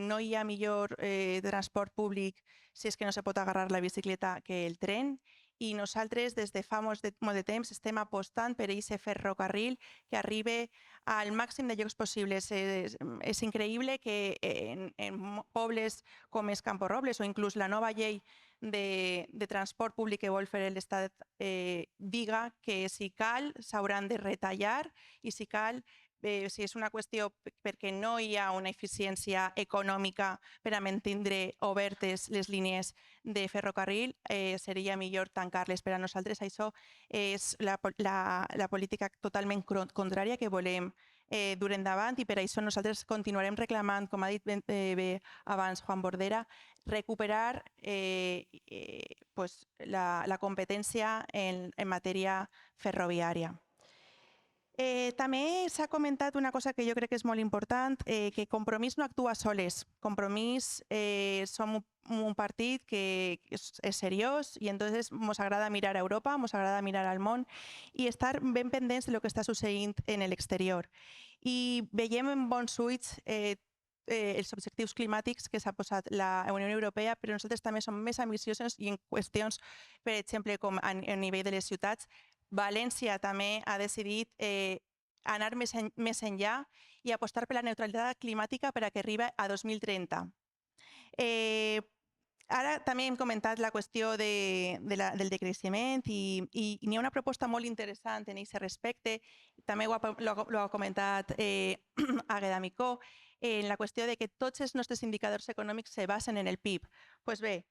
No hi ha millor transport públic si és que no se pot agarrar la bicicleta que el tren. I nosaltres des de fa molt de temps estem apostant per aquest ferrocarril que arribi al màxim de llocs possibles. És increïble que en pobles com és Campo Robles o inclús la nova llei de transport públic que vol fer l'Estat diga que si cal s'hauran de retallar i si cal, si és una qüestió perquè no hi ha una eficiència econòmica per a mantenir obertes les línies de ferrocarril, seria millor tancar-les. Per a nosaltres això és la política totalment contrària que volem dur endavant i per això nosaltres continuarem reclamant, com ha dit bé abans Juan Bordera, recuperar la competència en matèria ferroviària. També s'ha comentat una cosa que jo crec que és molt important, que Compromís no actua soles. Compromís som un partit que és seriós i entonces ens agrada mirar a Europa, ens agrada mirar al món i estar ben pendents de lo que està succeint en l'exterior. I veiem en bons ulls els objectius climàtics que s'ha posat la Unió Europea, però nosaltres també som més ambiciosos i en qüestions, per exemple, com a nivell de les ciutats, València també ha decidit anar més enllà i apostar per la neutralitat climàtica per a que arribi a 2030. Ara també hem comentat la qüestió del decreixement i n'hi ha una proposta molt interessant en aquest respecte, també ho ha comentat Àgueda Micó, en la qüestió de que tots els nostres indicadors econòmics se basen en el PIB. Doncs bé,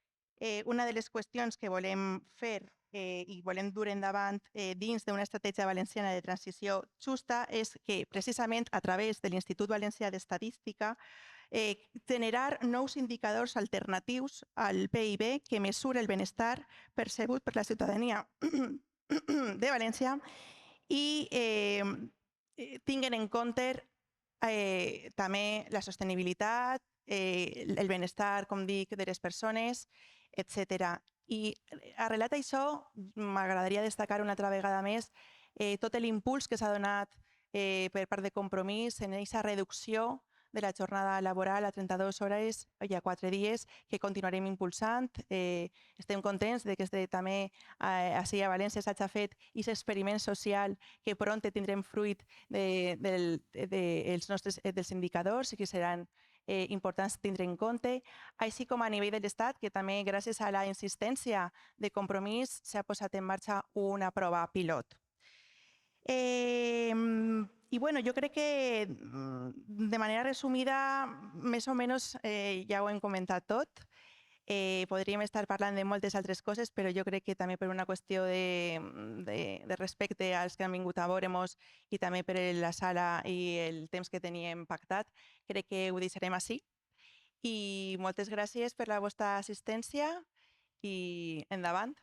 una de les qüestions que volem fer i volem dur endavant dins d'una estratègia valenciana de transició justa és que precisament a través de l'Institut Valencià d'Estadística generar nous indicadors alternatius al PIB que mesura el benestar percebut per la ciutadania de València i tinguen en compte també la sostenibilitat, el benestar, com dic, de les persones, etc. I arrelat això, m'agradaria destacar una altra vegada més tot l'impuls que s'ha donat per part de Compromís en aquesta reducció de la jornada laboral a 32 hores i a 4 dies, que continuarem impulsant. Estem contents de que també així a València s'hagi fet aquest experiment social que pront tindrem fruit dels indicadors i que seran importants tindre en compte, així com a nivell de l'Estat, que també gràcies a la insistència de Compromís s'ha posat en marxa una prova pilot. I bueno, jo crec que de manera resumida, més o menys ja ho hem comentat tot. Podríem estar parlant de moltes altres coses, però jo crec que també per una qüestió de respecte als que han vingut a veure-nos i també per la sala i el temps que teníem pactat, crec que ho deixarem així. I moltes gràcies per la vostra assistència i endavant.